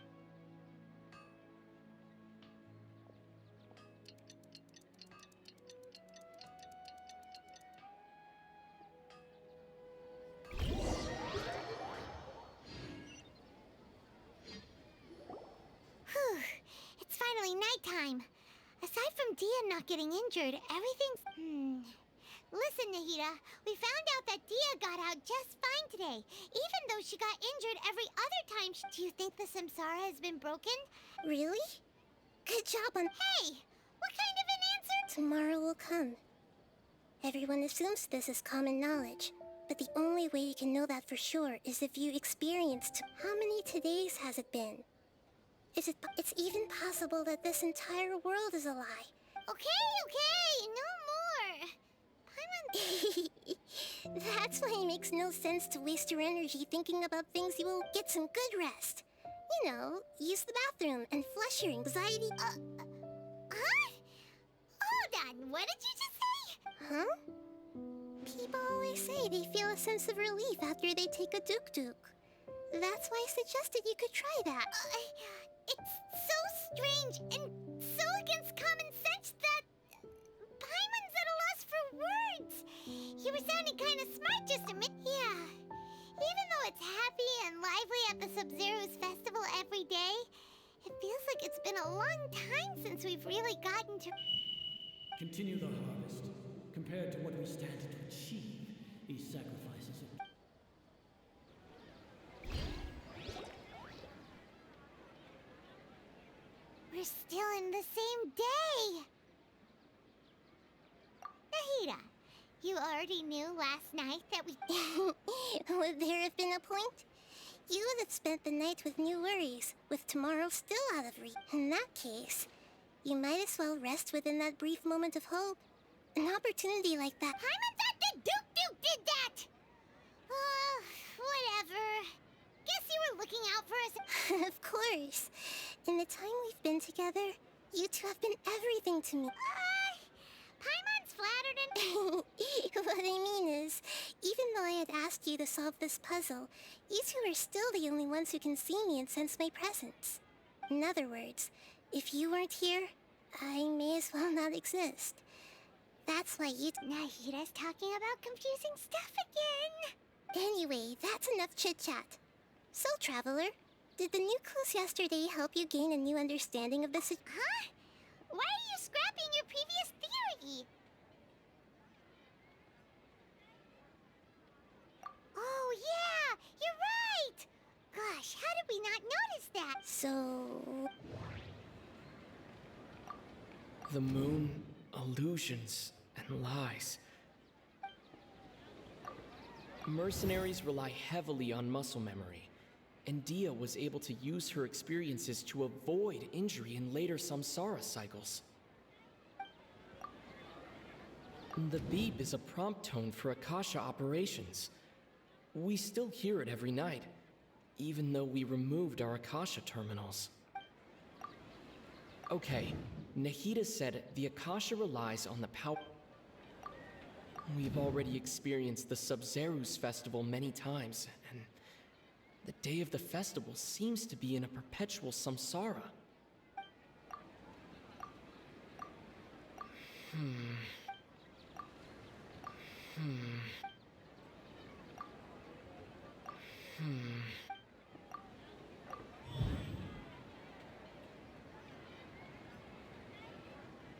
It's finally nighttime. Aside from Dia not getting injured, everything's... Listen, Nahida, we found out that Dia got out just fine today, even though she got injured every other time. Do you think the Samsara has been broken? Really? Good job on... Hey! What kind of an answer? Tomorrow will come. Everyone assumes this is common knowledge. But the only way you can know that for sure is if you experienced. How many todays has it been? It's even possible that this entire world is a lie. Okay, no more. That's why it makes no sense to waste your energy thinking about things you will get some good rest. You know, use the bathroom and flush your anxiety. Huh? Hold on, what did you just say? Huh? People always say they feel a sense of relief after they take a duk-duk. That's why I suggested you could try that. It's so strange and so against common sense that Paimon's at a loss for words. You were sounding kind of smart just a minute. Yeah. Even though it's happy and lively at the Sub-Zero's festival every day, it feels like it's been a long time since we've really gotten to... Continue the harvest. Compared to what we stand to achieve, these sacrifices are... We're still in the same day! Nahida, you already knew last night that we... Would there have been a point? You would have spent the night with new worries, with tomorrow still out of reach. In that case, you might as well rest within that brief moment of hope. An opportunity like that... Paimon's at the Duke did that! Whatever. Guess you were looking out for us. Of course. In the time we've been together, you two have been everything to me. Paimon's flattered and... What I mean is, even though I had asked you to solve this puzzle, you two are still the only ones who can see me and sense my presence. In other words, if you weren't here, I may as well not exist. That's why you... Nahida's talking about confusing stuff again. Anyway, that's enough chit-chat. So, Traveler, did the new clues yesterday help you gain a new understanding of the Huh? Why are you scrapping your previous theory? Oh, yeah! You're right! Gosh, how did we not notice that? So... The moon, illusions, and lies. Mercenaries rely heavily on muscle memory, and Dia was able to use her experiences to avoid injury in later samsara cycles. The beep is a prompt tone for Akasha operations. We still hear it every night, even though we removed our Akasha terminals. Okay, Nahida said the Akasha relies on the power... We've already experienced the Sub-Zero's festival many times, and the day of the festival seems to be in a perpetual samsara.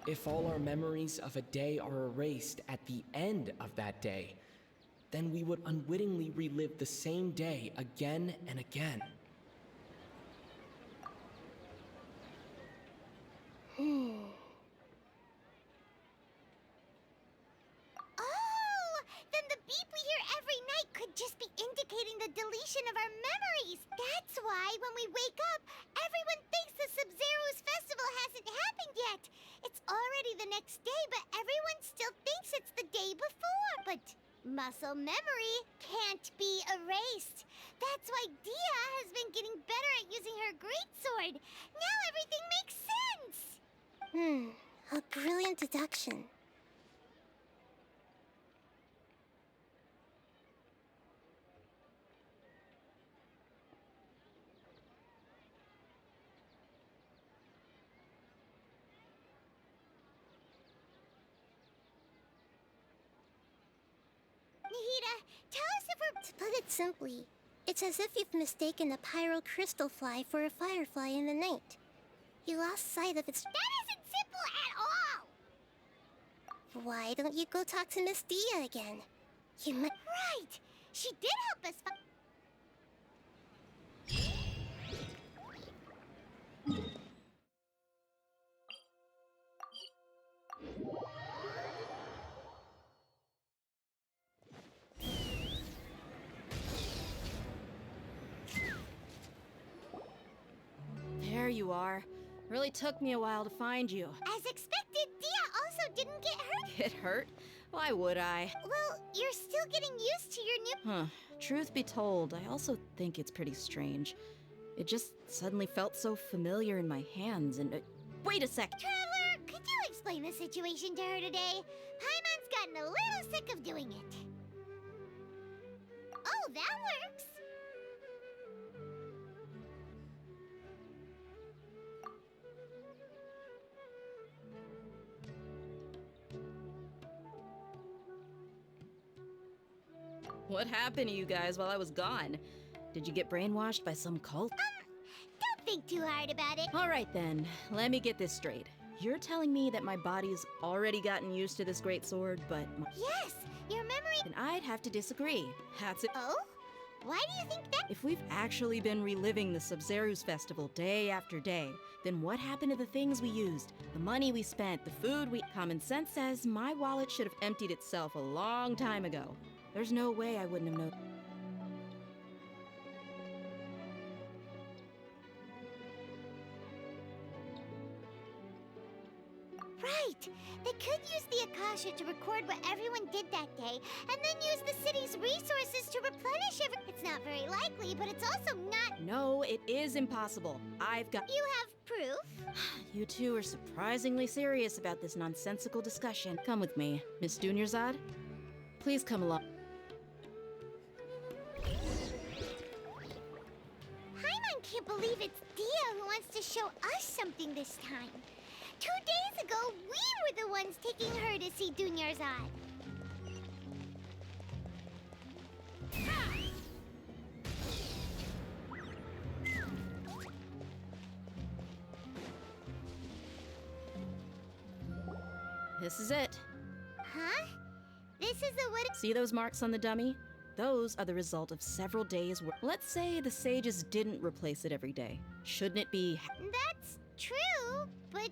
If all our memories of a day are erased at the end of that day, then we would unwittingly relive the same day again and again. Oh! Then the beep we hear every night could just be indicating the deletion of our memories. That's why when we wake up, everyone thinks the Sub-Zero's festival hasn't happened yet. It's already the next day, but everyone still thinks it's the day before. But muscle memory can't be erased. That's why Dia has been getting better at using her greatsword. Now everything makes sense. A brilliant deduction. Nahida, tell us if we're... To put it simply, it's as if you've mistaken a pyro crystal fly for a firefly in the night. You lost sight of its... That isn't simple at all! Why don't you go talk to Miss Dia again? You might... Right! She did help us you are. Really took me a while to find you. As expected, Dia also didn't get hurt. Get hurt? Why would I? Well, you're still getting used to your new... Truth be told, I also think it's pretty strange. It just suddenly felt so familiar in my hands and... wait a sec! Traveler, could you explain the situation to her today? Paimon's gotten a little sick of doing it. Oh, that works! What happened to you guys while I was gone? Did you get brainwashed by some cult? Don't think too hard about it. Alright then, let me get this straight. You're telling me that my body's already gotten used to this great sword, but... Yes, your memory... Then I'd have to disagree. That's it. Oh? Why do you think that? If we've actually been reliving the Sub-Zero's festival day after day, then what happened to the things we used? The money we spent, the food we... Common sense says my wallet should have emptied itself a long time ago. There's no way I wouldn't have known. Right! They could use the Akasha to record what everyone did that day, and then use the city's resources to replenish It's not very likely, but it's also not... No, it is impossible. I've got... You have proof? You two are surprisingly serious about this nonsensical discussion. Come with me, Miss Dunyarzad. Please come along. Paimon can't believe it's Dia who wants to show us something this time. 2 days ago, we were the ones taking her to see Dunyarzad. This is it. Huh? This is the what? See those marks on the dummy? Those are the result of several days' work. Let's say the sages didn't replace it every day. Shouldn't it be... That's true, but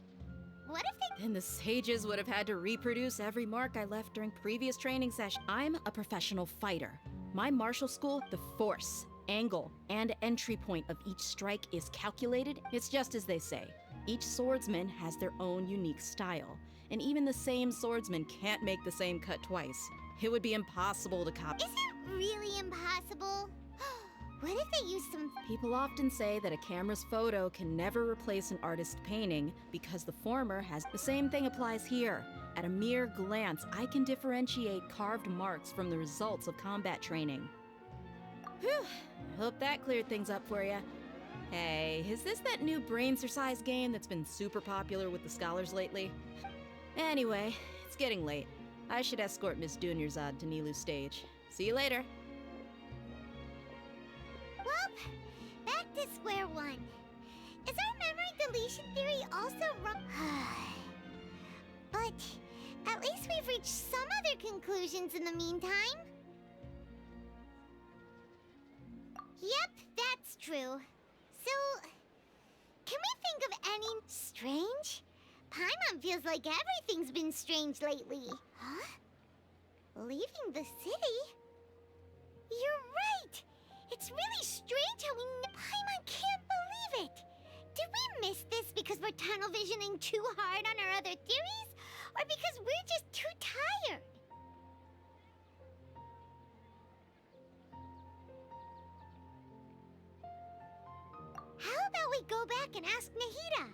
what if they... Then the sages would have had to reproduce every mark I left during previous training sessions. I'm a professional fighter. My martial school, the force, angle, and entry point of each strike is calculated. It's just as they say. Each swordsman has their own unique style, and even the same swordsman can't make the same cut twice. It would be impossible to copy. Is it really impossible? What if they use some... People often say that a camera's photo can never replace an artist's painting because the former has... The same thing applies here. At a mere glance, I can differentiate carved marks from the results of combat training. Whew, hope that cleared things up for you. Hey, is this that new brain-exercise game that's been super popular with the scholars lately? Anyway, it's getting late. I should escort Miss Dunyarzad to Nilu's stage. See you later. Well, back to square one. Is our memory deletion theory also wrong? But at least we've reached some other conclusions in the meantime. Yep, that's true. So, can we think of any strange? Paimon feels like everything's been strange lately. Huh? Leaving the city? You're right! It's really strange how we... Paimon can't believe it! Did we miss this because we're tunnel visioning too hard on our other theories? Or because we're just too tired? How about we go back and ask Nahida?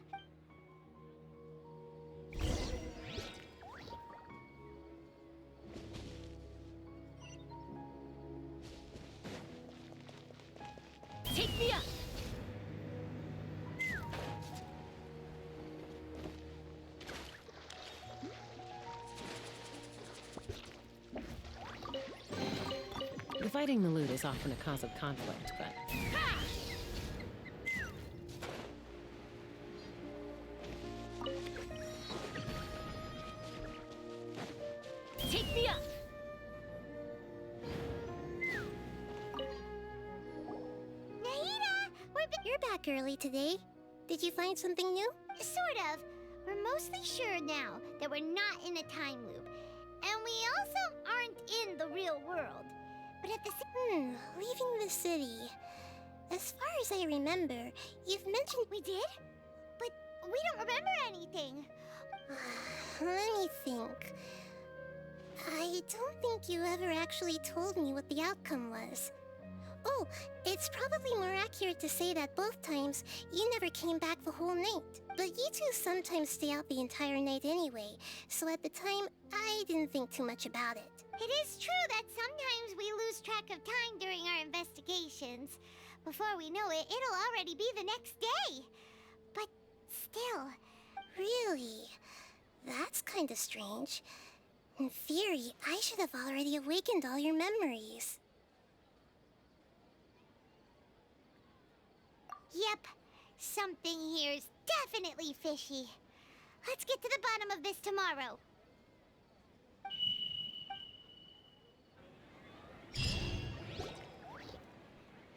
Take me up! Fighting the loot is often a cause of conflict, but... Take me up! Nahida! You're back early today. Did you find something new? Sort of. We're mostly sure now that we're not in a time loop. And we also aren't in the real world. But at the leaving the city. As far as I remember, you've mentioned... We did? We don't remember anything. Let me think. I don't think you ever actually told me what the outcome was. Oh, it's probably more accurate to say that both times you never came back the whole night. But you two sometimes stay out the entire night anyway, so at the time, I didn't think too much about it. It is true that sometimes we lose track of time during our investigations. Before we know it, it'll already be the next day. But still... Really? That's kinda strange. In theory, I should have already awakened all your memories. Yep, something here's definitely fishy. Let's get to the bottom of this tomorrow.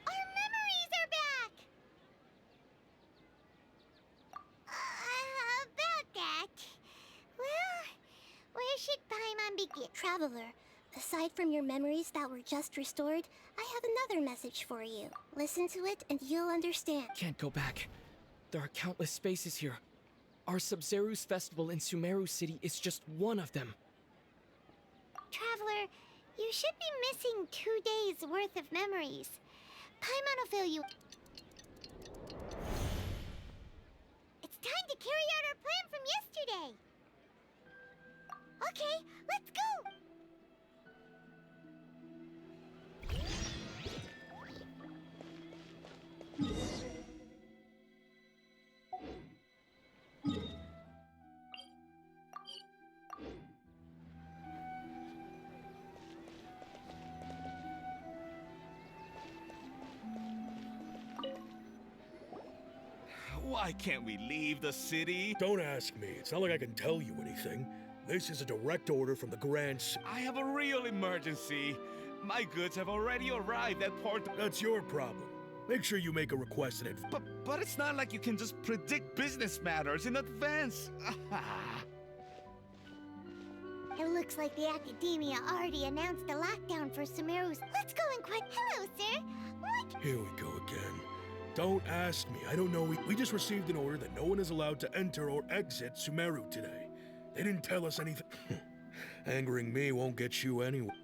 Our memories are back! About that... Well, where should Paimon begin? Traveler, aside from your memories that were just restored, I have another message for you. Listen to it and you'll understand. Can't go back. There are countless spaces here. Our Sub-Zero's festival in Sumeru City is just one of them. Traveler, you should be missing 2 days worth of memories. Paimon will fill you. It's time to carry out our plan from yesterday. Okay, let's go! Why can't we leave the city? Don't ask me. It's not like I can tell you anything. This is a direct order from the Grand... I have a real emergency. My goods have already arrived at Port... That's your problem. Make sure you make a request in advance. But it's not like you can just predict business matters in advance. It looks like the Academia already announced a lockdown for Sumeru's. Let's go and quit. Hello, sir. What? Here we go again. Don't ask me. I don't know. We just received an order that no one is allowed to enter or exit Sumeru today. They didn't tell us anything. Angering me won't get you anywhere.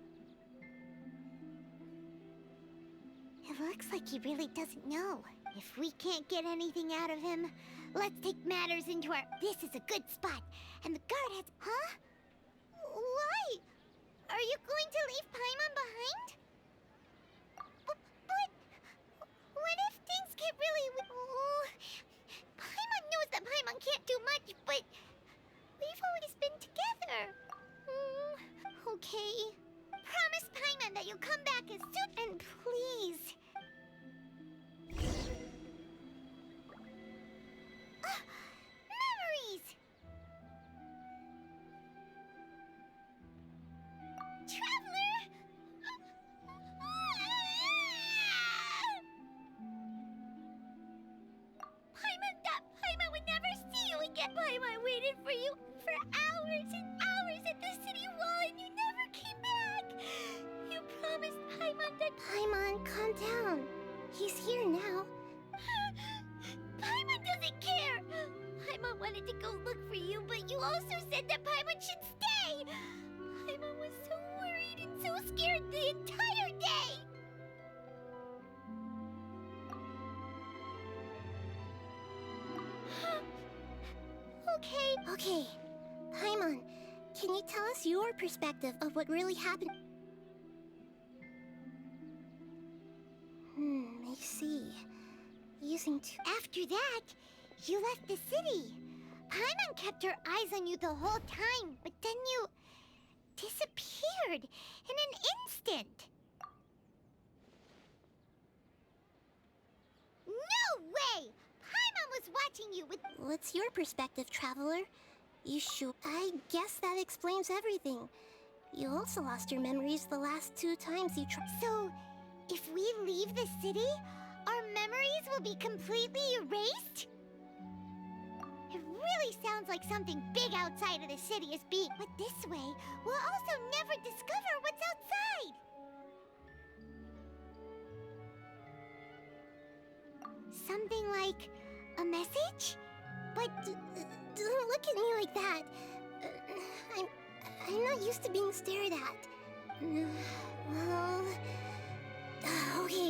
It looks like he really doesn't know. If we can't get anything out of him, let's take matters into our... This is a good spot. And the guard has... Huh? Why? Are you going to leave Paimon behind? But... What if things get really... Oh, Paimon knows that Paimon can't do much, but... We've always been together. Okay. Promise Paimon that you'll come back as soon... And please... Memories! Traveler! Paimon would never see you again! Paimon waited for you for hours and hours at the city wall and you never came back! You promised Paimon that... Paimon, calm down. He's here now. Paimon doesn't care! Paimon wanted to go look for you, but you also said that Paimon should stay! Paimon was so worried and so scared the entire day! Okay. Paimon, can you tell us your perspective of what really happened? I see. After that, you left the city. Paimon kept her eyes on you the whole time, but then you... disappeared in an instant. No way! Paimon was watching you with... What's your perspective, Traveler? You sure? I guess that explains everything. You also lost your memories the last 2 times you tried. So, if we leave the city, our memories will be completely erased? It really sounds like something big outside of the city is being... But this way, we'll also never discover what's outside! Something like a message? But don't look at me like that. I'm not used to being stared at. Well,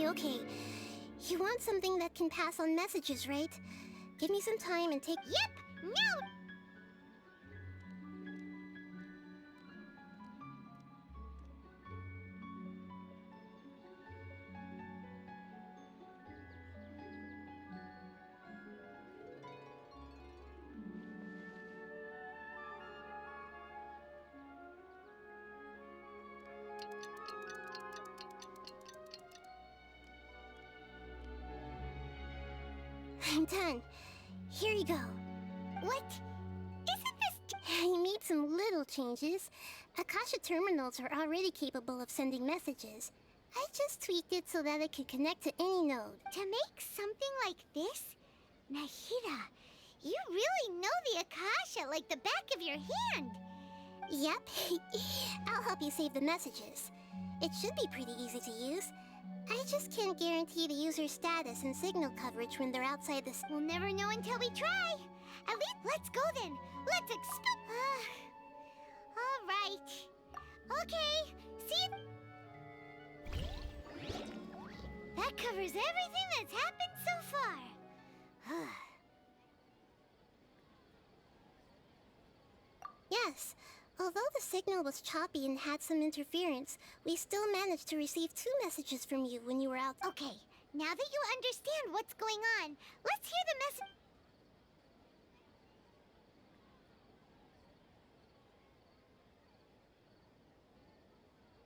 okay. You want something that can pass on messages, right? Give me some time and take. Yep! No! I'm done. Here you go. What? Isn't this... I made some little changes. Akasha terminals are already capable of sending messages. I just tweaked it so that it could connect to any node. To make something like this? Nahida, you really know the Akasha like the back of your hand. Yep. I'll help you save the messages. It should be pretty easy to use. I just can't guarantee the user's status and signal coverage when they're outside the... We'll never know until we try. At least, let's go then. Let's all right. Okay, see you... That covers everything that's happened so far. Yes. Although the signal was choppy and had some interference, we still managed to receive 2 messages from you when you were out. Okay, now that you understand what's going on, let's hear the message.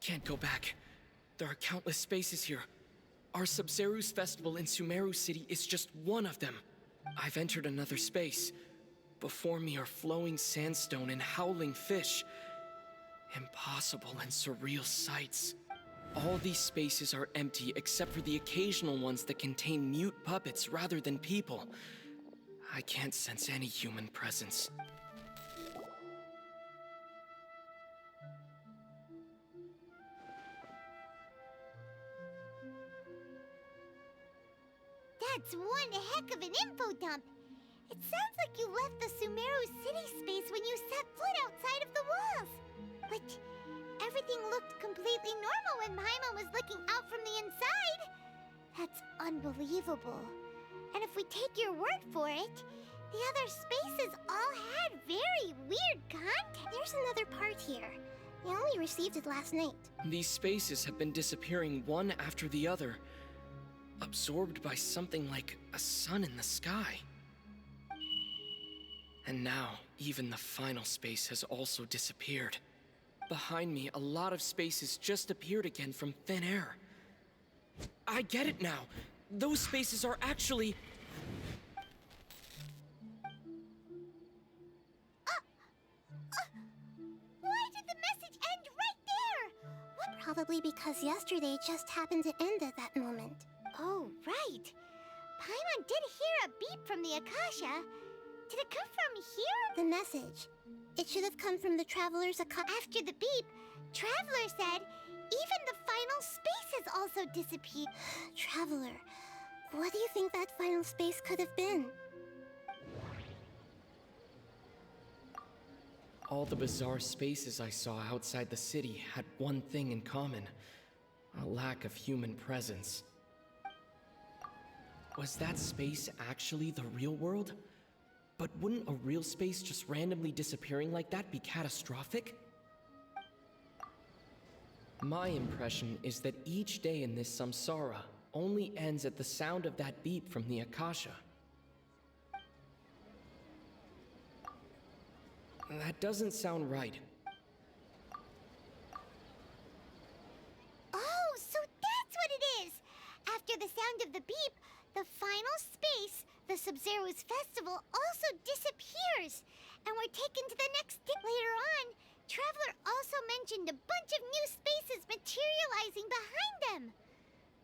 Can't go back. There are countless spaces here. Our Sub-Zero's festival in Sumeru City is just one of them. I've entered another space. Before me are flowing sandstone and howling fish. Impossible and surreal sights. All these spaces are empty except for the occasional ones that contain mute puppets rather than people. I can't sense any human presence. That's one heck of an info dump. It sounds like you left the Sumeru city space when you set foot outside of the walls. But everything looked completely normal when Paimon was looking out from the inside. That's unbelievable. And if we take your word for it, the other spaces all had very weird content. There's another part here. I only received it last night. These spaces have been disappearing one after the other, absorbed by something like a sun in the sky. And now, even the final space has also disappeared. Behind me, a lot of spaces just appeared again from thin air. I get it now! Those spaces are actually... Why did the message end right there? What? Probably because yesterday just happened to end at that moment. Oh, right. Paimon did hear a beep from the Akasha. Did it come from here? The message. It should have come from the Traveler's After the beep, Traveler said even the final spaces also disappeared. Traveler, what do you think that final space could have been? All the bizarre spaces I saw outside the city had one thing in common: a lack of human presence. Was that space actually the real world? But wouldn't a real space just randomly disappearing like that be catastrophic? My impression is that each day in this samsara only ends at the sound of that beep from the Akasha. That doesn't sound right. Oh, so that's what it is! After the sound of the beep, the final space, the Sub-Zero's festival, also disappears. And we're taken to the next step. Later on, Traveler also mentioned a bunch of new spaces materializing behind them.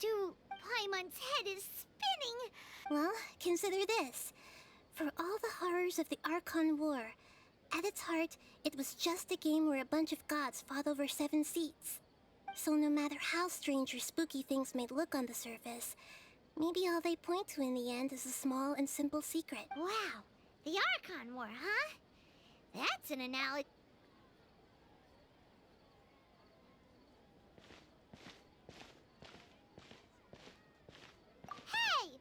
Dude, Paimon's head is spinning. Well, consider this. For all the horrors of the Archon War, at its heart, it was just a game where a bunch of gods fought over 7 seats. So no matter how strange or spooky things may look on the surface, maybe all they point to in the end is a small and simple secret. Wow, The Archon War, huh? That's an analogy. Hey!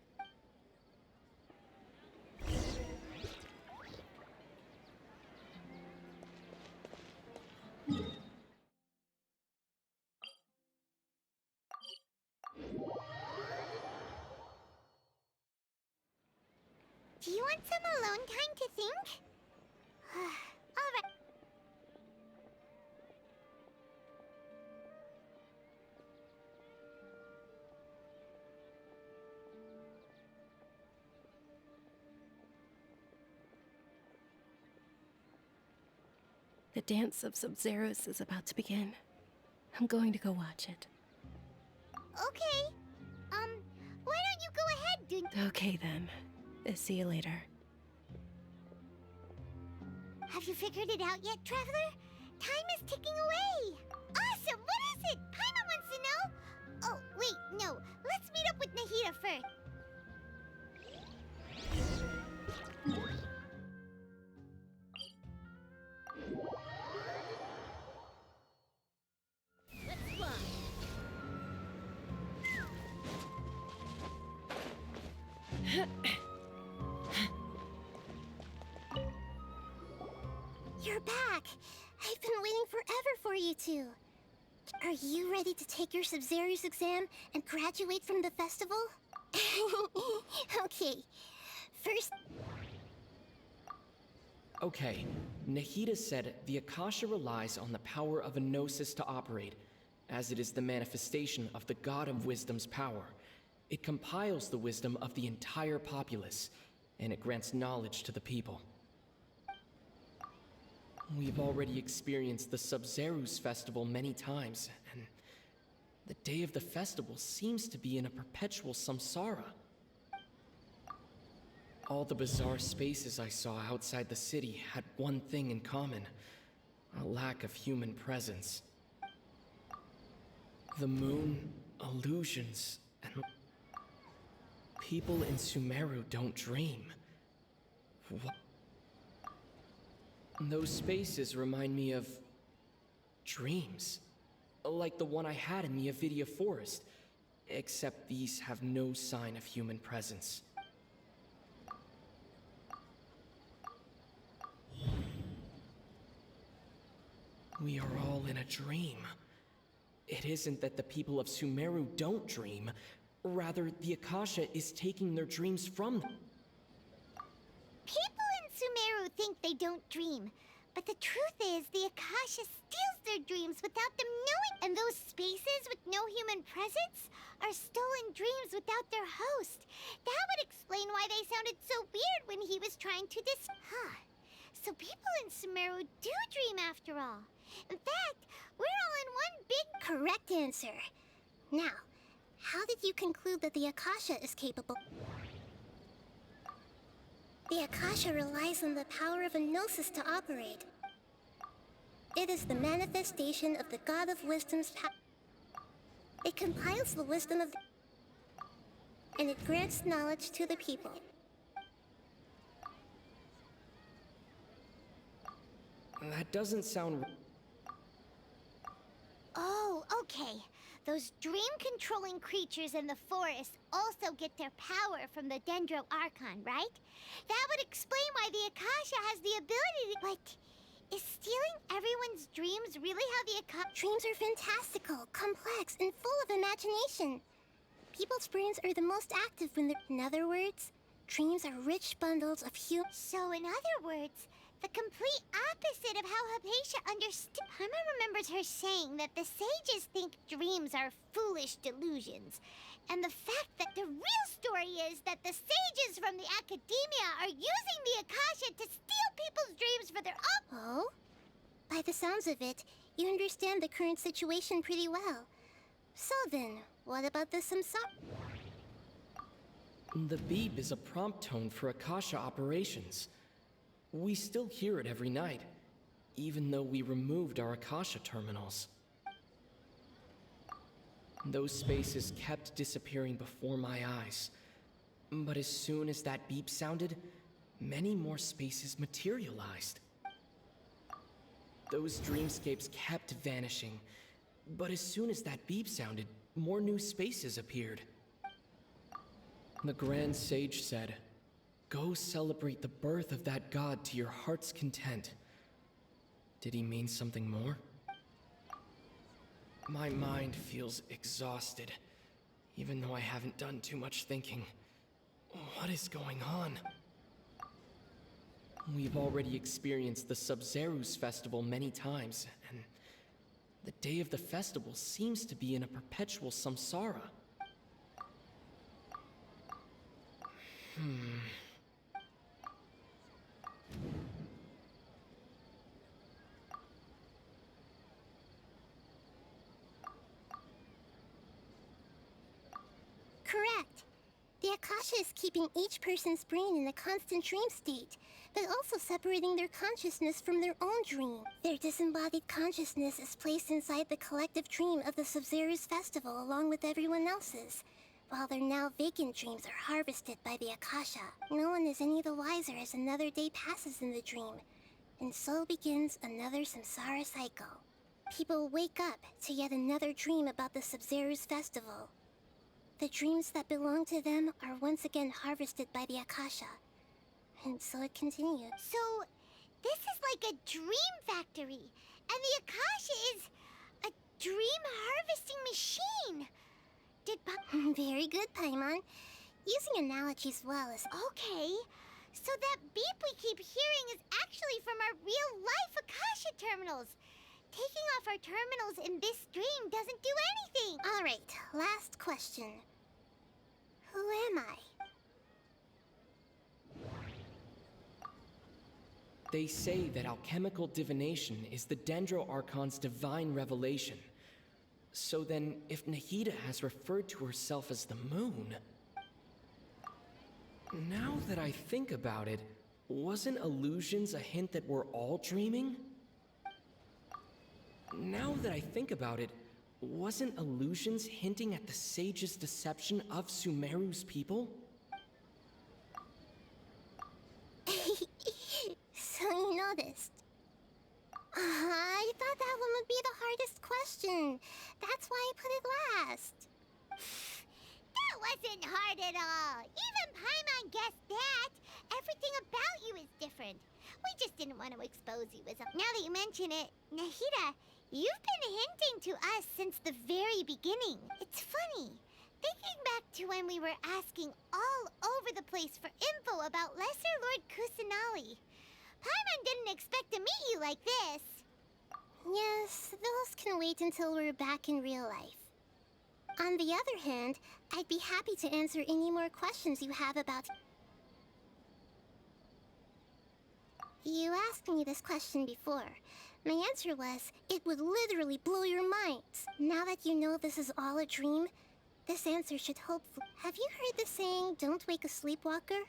Do you want some alone time to think? All right. The dance of Sub-Zeros is about to begin. I'm going to go watch it. Okay. Why don't you go ahead, Dun? Okay then. See you later. Have you figured it out yet, Traveler? Time is ticking away. Awesome! What is it? Paimon wants to know. Oh, wait, no. Let's meet up with Nahida first. Let's fly. You're back. I've been waiting forever for you two. Are you ready to take your Sub-Zero's exam and graduate from the festival? Okay. First... Okay, Nahida said the Akasha relies on the power of a gnosis to operate, as it is the manifestation of the God of Wisdom's power. It compiles the wisdom of the entire populace, and it grants knowledge to the people. We've already experienced the Sub-Zero's festival many times, and the day of the festival seems to be in a perpetual samsara. All the bizarre spaces I saw outside the city had one thing in common: a lack of human presence. The moon, illusions, and people in Sumeru don't dream. What? Those spaces remind me of dreams, like the one I had in the Avidia Forest, except these have no sign of human presence. We are all in a dream. It isn't that the people of Sumeru don't dream, rather the Akasha is taking their dreams from them. People in Sumeru think they don't dream, but the truth is the Akasha steals their dreams without them knowing. And those spaces with no human presence are stolen dreams without their host. That would explain why they sounded so weird when he was trying to So people in Sumeru do dream after all. In fact, we're all in one big... Correct answer. Now, how did you conclude that the Akasha is capable? The Akasha relies on the power of a gnosis to operate. It is the manifestation of the God of Wisdom's power. It compiles the wisdom of the... and it grants knowledge to the people. That doesn't sound... Oh, okay. Those dream-controlling creatures in the forest also get their power from the Dendro Archon, right? That would explain why the Akasha has the ability to... Like, is stealing everyone's dreams really how the Akasha... Dreams are fantastical, complex, and full of imagination. People's brains are the most active when they're... In other words, dreams are rich bundles of So in other words, the complete opposite of how Hypatia understood. Paimon remembers her saying that the sages think dreams are foolish delusions. And the fact that the real story is that the sages from the academia are using the Akasha to steal people's dreams for their own... Oh? By the sounds of it, you understand the current situation pretty well. So then, what about the samsara? The beep is a prompt tone for Akasha operations. We still hear it every night, even though we removed our Akasha terminals. Those spaces kept disappearing before my eyes. But as soon as that beep sounded, many more spaces materialized. Those dreamscapes kept vanishing, but as soon as that beep sounded, more new spaces appeared. The Grand Sage said, "Go celebrate the birth of that god to your heart's content." Did he mean something more? My mind feels exhausted, even though I haven't done too much thinking. What is going on? We've already experienced the Sub-Zerus festival many times, and the day of the festival seems to be in a perpetual samsara. Correct. The Akasha is keeping each person's brain in a constant dream state, but also separating their consciousness from their own dream. Their disembodied consciousness is placed inside the collective dream of the Sub-Zerus festival along with everyone else's, while their now vacant dreams are harvested by the Akasha. No one is any the wiser as another day passes in the dream, and so begins another samsara cycle. People wake up to yet another dream about the Sub-Zerus festival. The dreams that belong to them are once again harvested by the Akasha. And so it continues. So, this is like a dream factory, and the Akasha is a dream harvesting machine. Very good, Paimon. Using analogies well is... Okay, so that beep we keep hearing is actually from our real-life Akasha terminals. Taking off our terminals in this dream doesn't do anything. All right, last question. Who am I? They say that alchemical divination is the Dendro Archon's divine revelation. So then, if Nahida has referred to herself as the moon... Now that I think about it, wasn't illusions a hint that we're all dreaming? Now that I think about it, wasn't illusions hinting at the sage's deception of Sumeru's people? So you noticed. I thought that one would be the hardest question. That's why I put it last. That wasn't hard at all. Even Paimon guessed that. Everything about you is different. We just didn't want to expose you as a... Now that you mention it, Nahida, you've been hinting to us since the very beginning. It's funny. Thinking back to when we were asking all over the place for info about Lesser Lord Kusanali. Paimon didn't expect to meet you like this. Yes, those can wait until we're back in real life. On the other hand, I'd be happy to answer any more questions you have about... You asked me this question before. My answer was, it would literally blow your minds. Now that you know this is all a dream, this answer should hopefully... Have you heard the saying, don't wake a sleepwalker?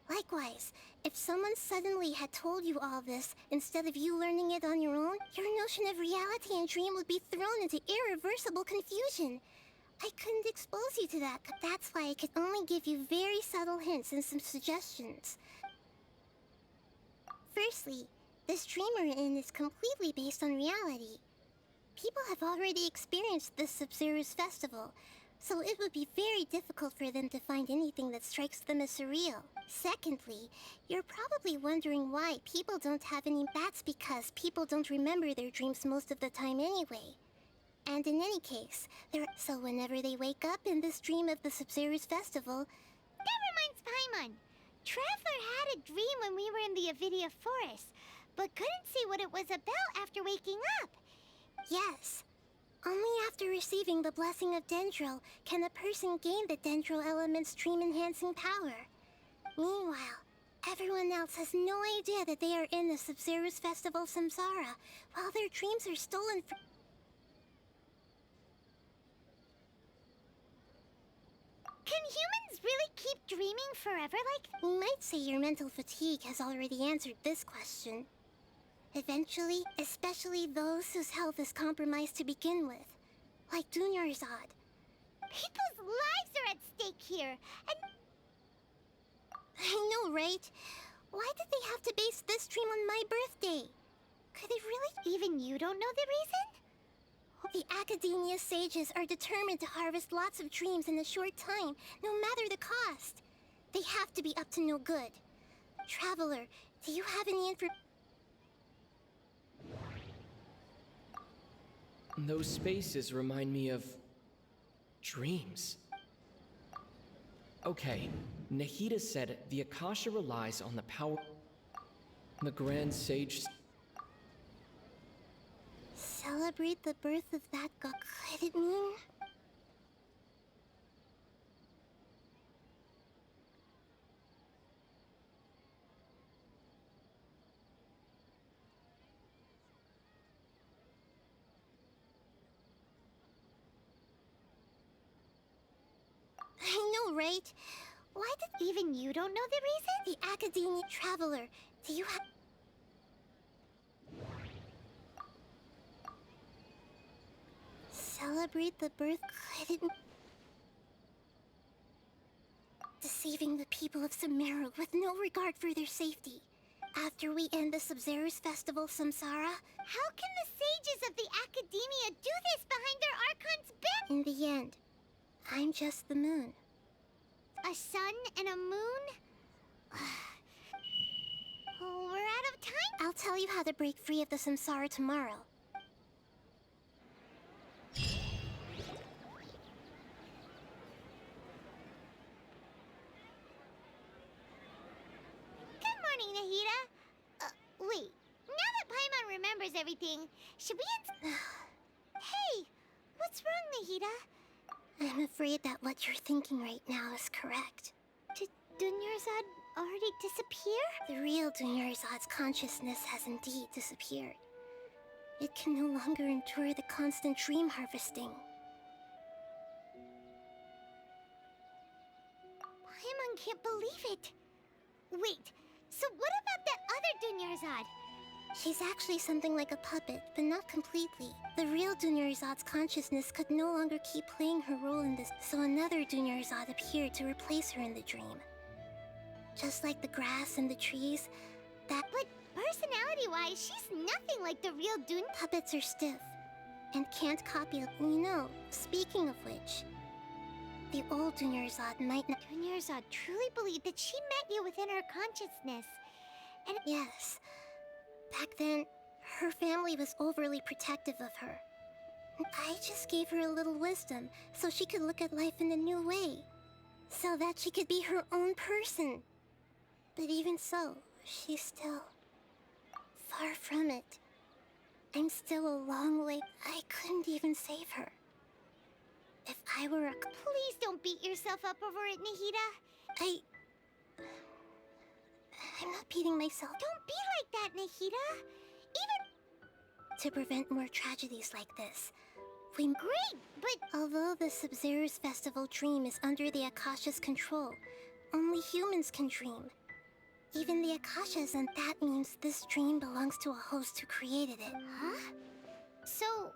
Likewise, if someone suddenly had told you all this instead of you learning it on your own, your notion of reality and dream would be thrown into irreversible confusion. I couldn't expose you to that. That's why I could only give you very subtle hints and some suggestions. Firstly, this dream we're in is completely based on reality. People have already experienced this Sub-Zerus festival, so it would be very difficult for them to find anything that strikes them as surreal. Secondly, you're probably wondering why people don't have any... That's because people don't remember their dreams most of the time anyway. And in any case, so whenever they wake up in this dream of the Sub-Zerus festival... That reminds Paimon. Traveler had a dream when we were in the Avidia Forest, but couldn't see what it was about after waking up. Yes. Only after receiving the blessing of Dendro can a person gain the Dendro element's dream-enhancing power. Meanwhile, everyone else has no idea that they are in the Sub-Zerus festival samsara, while their dreams are stolen from... Can humans really keep dreaming forever like that? We might say your mental fatigue has already answered this question. Eventually, especially those whose health is compromised to begin with, like Dunyarzad. People's lives are at stake here, and... I know, right? Why did they have to base this dream on my birthday? Could it really? Even you don't know the reason? The Academia sages are determined to harvest lots of dreams in a short time, no matter the cost. They have to be up to no good. Traveler, do you have any Those spaces remind me of dreams. Okay, Nahida said the Akasha relies on the power. The Grand Sage. Celebrate the birth of that god. Could it mean? I know, right? Why did even you don't know the reason? The Academia Traveler, do you have... Celebrate the birth... Could it... Deceiving the people of Sumeru with no regard for their safety. After we end the Sub-Zerus Festival, Samsara... How can the sages of the Academia do this behind their Archon's back? In the end, I'm just the moon. A sun and a moon? Oh, we're out of time? I'll tell you how to break free of the Samsara tomorrow. Good morning, Nahida. Wait. Now that Paimon remembers everything, should we... Hey! What's wrong, Nahida? I'm afraid that what you're thinking right now is correct. Did Dunyarzad already disappear? The real Dunyarzad's consciousness has indeed disappeared. It can no longer endure the constant dream harvesting. Paimon can't believe it. Wait, so what about that other Dunyarzad? She's actually something like a puppet, but not completely. The real Dunyarzad's consciousness could no longer keep playing her role in this, so another Dunyarzad appeared to replace her in the dream. Just like the grass and the trees, that... But personality-wise, she's nothing like the real Dun... Puppets are stiff, and can't copy... You know, speaking of which, the old Dunyarzad might not... Dunyarzad truly believed that she met you within her consciousness, and... Yes. Back then, her family was overly protective of her. I just gave her a little wisdom so she could look at life in a new way. So that she could be her own person. But even so, she's still... far from it. I'm still a long way... I couldn't even save her. If I were a... Please don't beat yourself up over it, Nahida. I'm not beating myself. Don't be like that, Nahida. Even... To prevent more tragedies like this, we... Great, but... Although the Sub-Zerus Festival dream is under the Akasha's control, only humans can dream. Even the Akashas, and that means this dream belongs to a host who created it. Huh? So...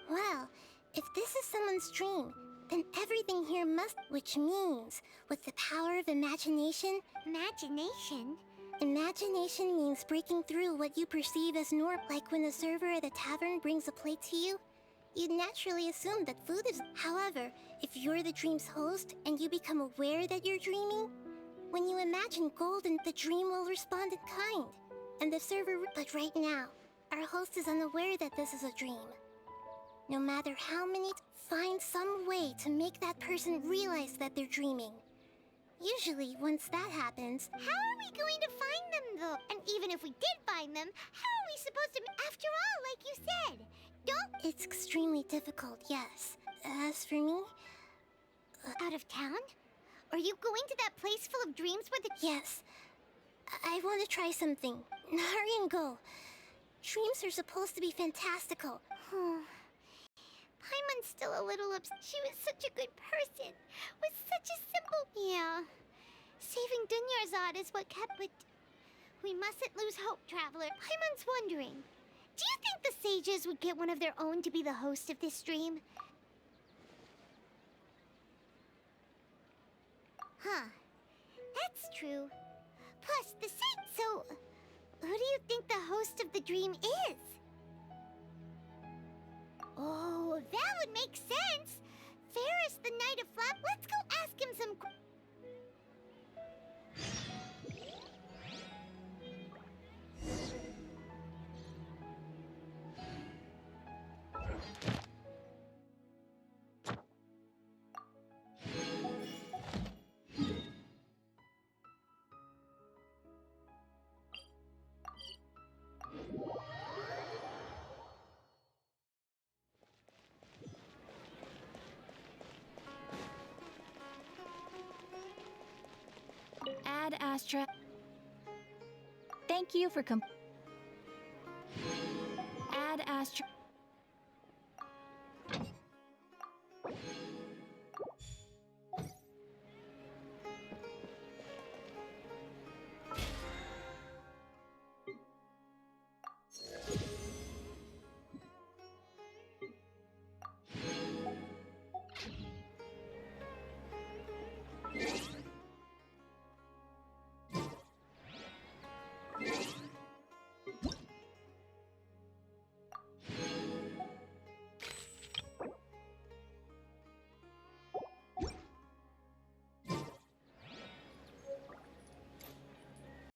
Well, if this is someone's dream, then everything here must... Which means, with the power of imagination... Imagination? Imagination means breaking through what you perceive as normal. Like when a server at a tavern brings a plate to you, you'd naturally assume that food is... However, if you're the dream's host and you become aware that you're dreaming, when you imagine gold, and the dream will respond in kind. And the server... But right now, our host is unaware that this is a dream. No matter how many... Find some way to make that person realize that they're dreaming. Usually, once that happens... How are we going to find them, though? And even if we did find them, how are we supposed to... After all, like you said, don't... It's extremely difficult, yes. As for me... Out of town? Are you going to that place full of dreams where the... Yes. I want to try something. Hurry and go. Dreams are supposed to be fantastical. Paimon's still a little upset. She was such a good person. With such a simple... Yeah. Saving Dunyarzad is what kept it... We mustn't lose hope, Traveler. Paimon's wondering, do you think the sages would get one of their own to be the host of this dream? Huh. That's true. Plus, the site, so... Who do you think the host of the dream is? Oh, that would make sense! Ferris, the Knight of Flap, let's go ask him some... Ad Astra. Thank you for Ad Astra.